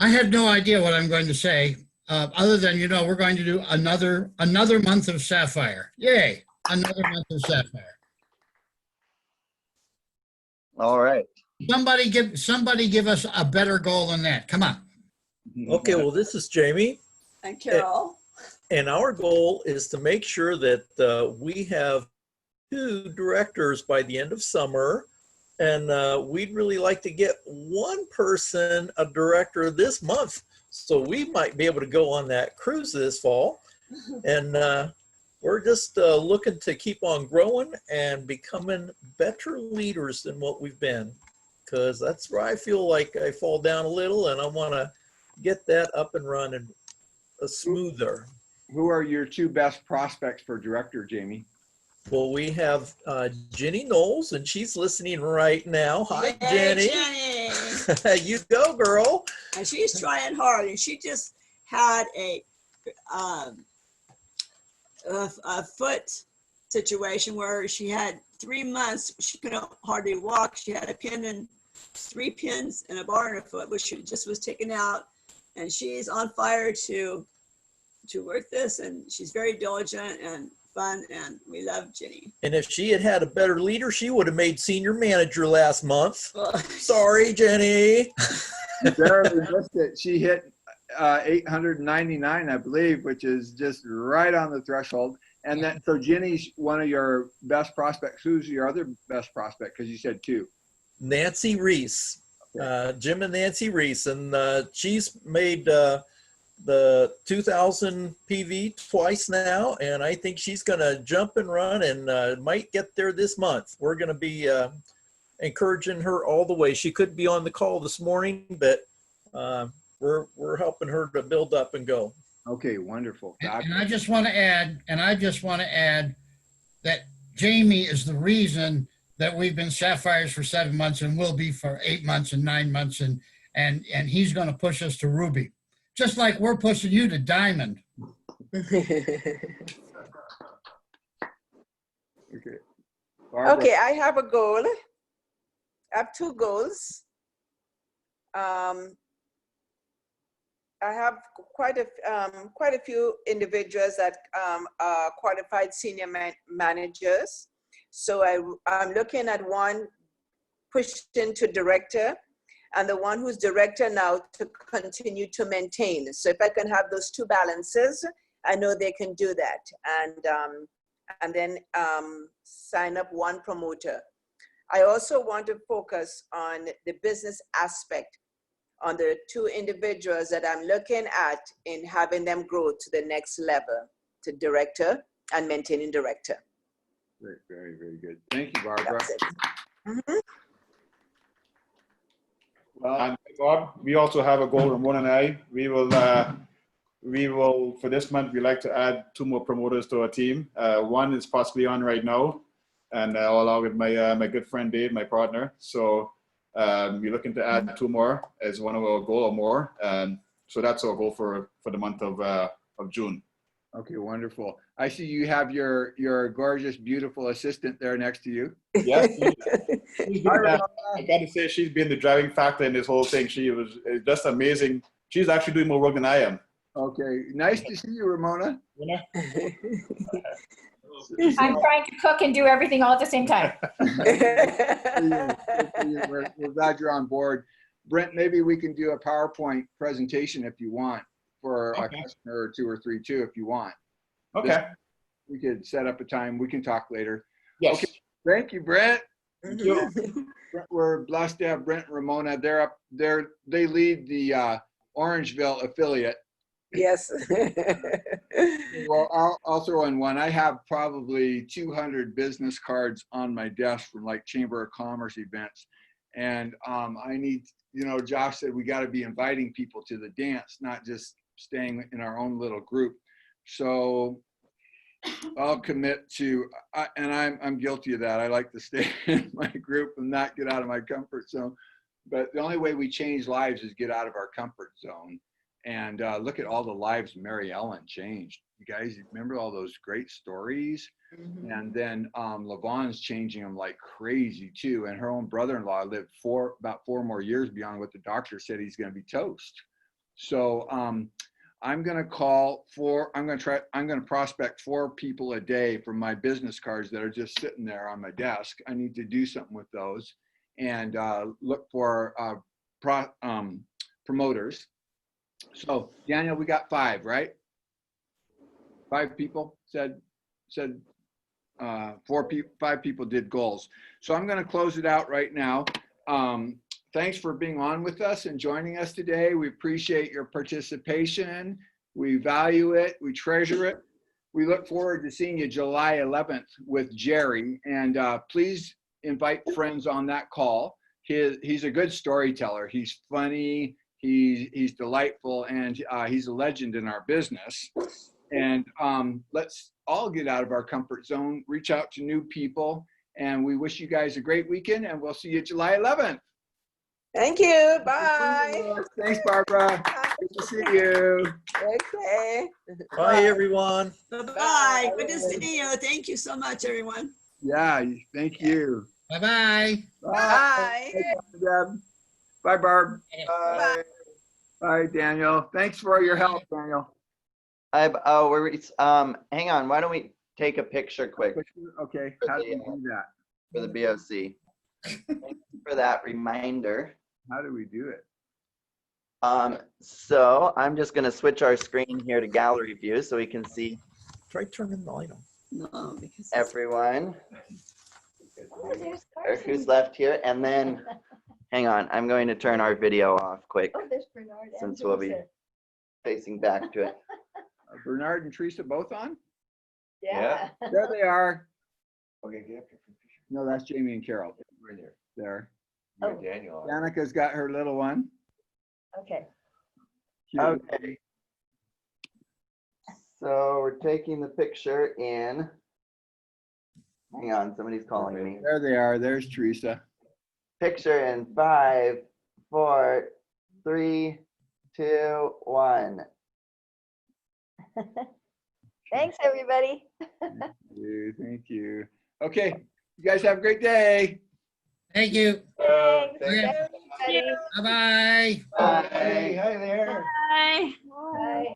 I had no idea what I'm going to say, other than we're going to do another month of Sapphire. Yay! Another month of Sapphire. All right. Somebody give us a better goal than that. Come on. Okay. Well, this is Jamie. And Carol. And our goal is to make sure that we have 2 directors by the end of summer. And we'd really like to get one person a director this month. So we might be able to go on that cruise this fall. And we're just looking to keep on growing and becoming better leaders than what we've been. Because that's where I feel like I fall down a little, and I want to get that up and running smoother. Who are your 2 best prospects for director, Jamie? Well, we have Jenny Knowles, and she's listening right now. Hi, Hey, Jenny. Jenny. You go, girl. And she's trying hard, and she just had a foot situation where she had 3 months. She couldn't hardly walk. She had 3 pins and a bar in her foot, which she just was taken out. And she's on fire to work this, and she's very diligent and fun, and we love Jenny. And if she had had a better leader, she would have made senior manager last month. Sorry, Jenny. Barely missed it. She hit 899, I believe, which is just right on the threshold. And then, so Jenny's one of your best prospects. Who's your other best prospect? Because you said 2. Nancy Reese, Jim and Nancy Reese, and she's made the 2000 PV twice now, and I think she's going to jump and run and might get there this month. We're going to be encouraging her all the way. She couldn't be on the call this morning, but we're helping her to build up and go. Okay, wonderful. And I just want to add that Jamie is the reason that we've been Sapphires for 7 months and will be for 8 months and 9 months, and he's going to push us to Ruby. Just like we're pushing you to Diamond. Okay. Okay, I have a goal. I have 2 goals. I have quite a few individuals that are qualified senior managers. So I'm looking at one pushed into director, and the one who's director now to continue to maintain. So if I can have those 2 balances, I know they can do that. And then sign up one promoter. I also want to focus on the business aspect on the 2 individuals that I'm looking at in having them grow to the next level, to director and maintaining director. Very, very, very good. Thank you, Barbara. Mm-hmm. Well, And Bob, we also have a goal, Ramon and I. We will, for this month, we like to add 2 more promoters to our team. One is possibly on right now, and along with my good friend Dave, my partner. So we're looking to add 2 more as one of our goal or more. So that's our goal for the month of June. okay, wonderful. I see you have your gorgeous, beautiful assistant there next to you. Yes. I got to say, she's been the driving factor in this whole thing. She was just amazing. She's actually doing more work than I am. Okay, nice to see you, Ramona. I'm trying to cook and do everything all at the same time. We're glad you're on board. Brent, maybe we can do a PowerPoint presentation if you want for a customer or 2 or 3 too, if you want. Okay. We could set up a time. We can talk later. Yes. Okay. Thank you, Brent. Thank you. We're blessed to have Brent and Ramona. They're up there. They lead the Orangeville affiliate. Yes. Well, I'll throw in one. I have probably 200 business cards on my desk from like Chamber of Commerce events. And I need, Josh said we got to be inviting people to the dance, not just staying in our own little group. So I'll commit to, and I'm guilty of that. I like to stay in my group and not get out of my comfort zone. But the only way we change lives is get out of our comfort zone. And look at all the lives Mary Ellen changed. You guys remember all those great stories? Mm-hmm. And then LaVon's changing them like crazy too. And her own brother-in-law lived about 4 more years beyond what the doctor said he's going to be toast. So I'm going to prospect 4 people a day from my business cards that are just sitting there on my desk. I need to do something with those and look for promoters. So Daniel, we got 5, right? 5 people said 5 people did goals. So I'm going to close it out right now. Thanks for being on with us and joining us today. We appreciate your participation. We value it. We treasure it. We look forward to seeing you July 11th with Jerry. And please invite friends on that call. He's a good storyteller. He's funny. He's delightful, and he's a legend in our business. And let's all get out of our comfort zone, reach out to new people, and we wish you guys a great weekend, and we'll see you July 11th. Thank you. Bye. Thanks, Barbara. Good to see you. Okay. Bye, everyone. Bye-bye. Good to see you. Thank you so much, everyone. Yeah, thank you. Bye-bye. Bye. Deb. Bye, Barb. Bye. Bye, Daniel. Thanks for your help, Daniel. hang on. Why don't we take a picture quick Okay, how do we do that? for the BOC? Thank you for that reminder. How do we do it? So I'm just going to switch our screen here to gallery view so we can see Try turning the light on. No, because everyone Oh, there's who's Carson. left here. And then, hang on, I'm going to turn our video off quick Oh, there's Bernard. and since we'll be Teresa. facing back to it. Bernard and Teresa both on? Yeah. There they are. Okay, get up here. No, that's Jamie and Carol. Right there. There. You and Daniel. Danica's got her little one. Okay. Cute. Okay. So we're taking the picture in. Hang on, somebody's calling me. There they are. There's Teresa. Picture in 5, 4, 3, 2, 1. Thanks, everybody. Thank you. Okay, you guys have a great day. Thank you. Thanks. Okay. everybody. Bye-bye. Hey, hi there. Bye. Bye.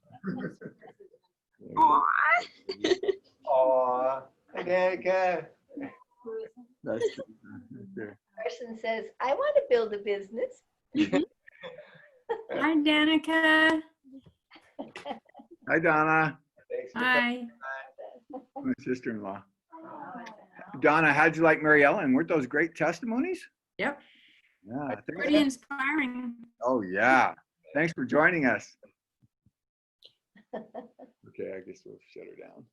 Aw, hi, Danica. That's Teresa right there. Carson says, I want to build a business. Hi, Danica. Hi, Donna. Thanks for Hi. My sister-in-law. Donna, how'd you like Mary Ellen? Weren't those great testimonies? Yep. Yeah. Pretty inspiring. Oh, yeah. Thanks for joining us. Okay, I guess we'll shut her down.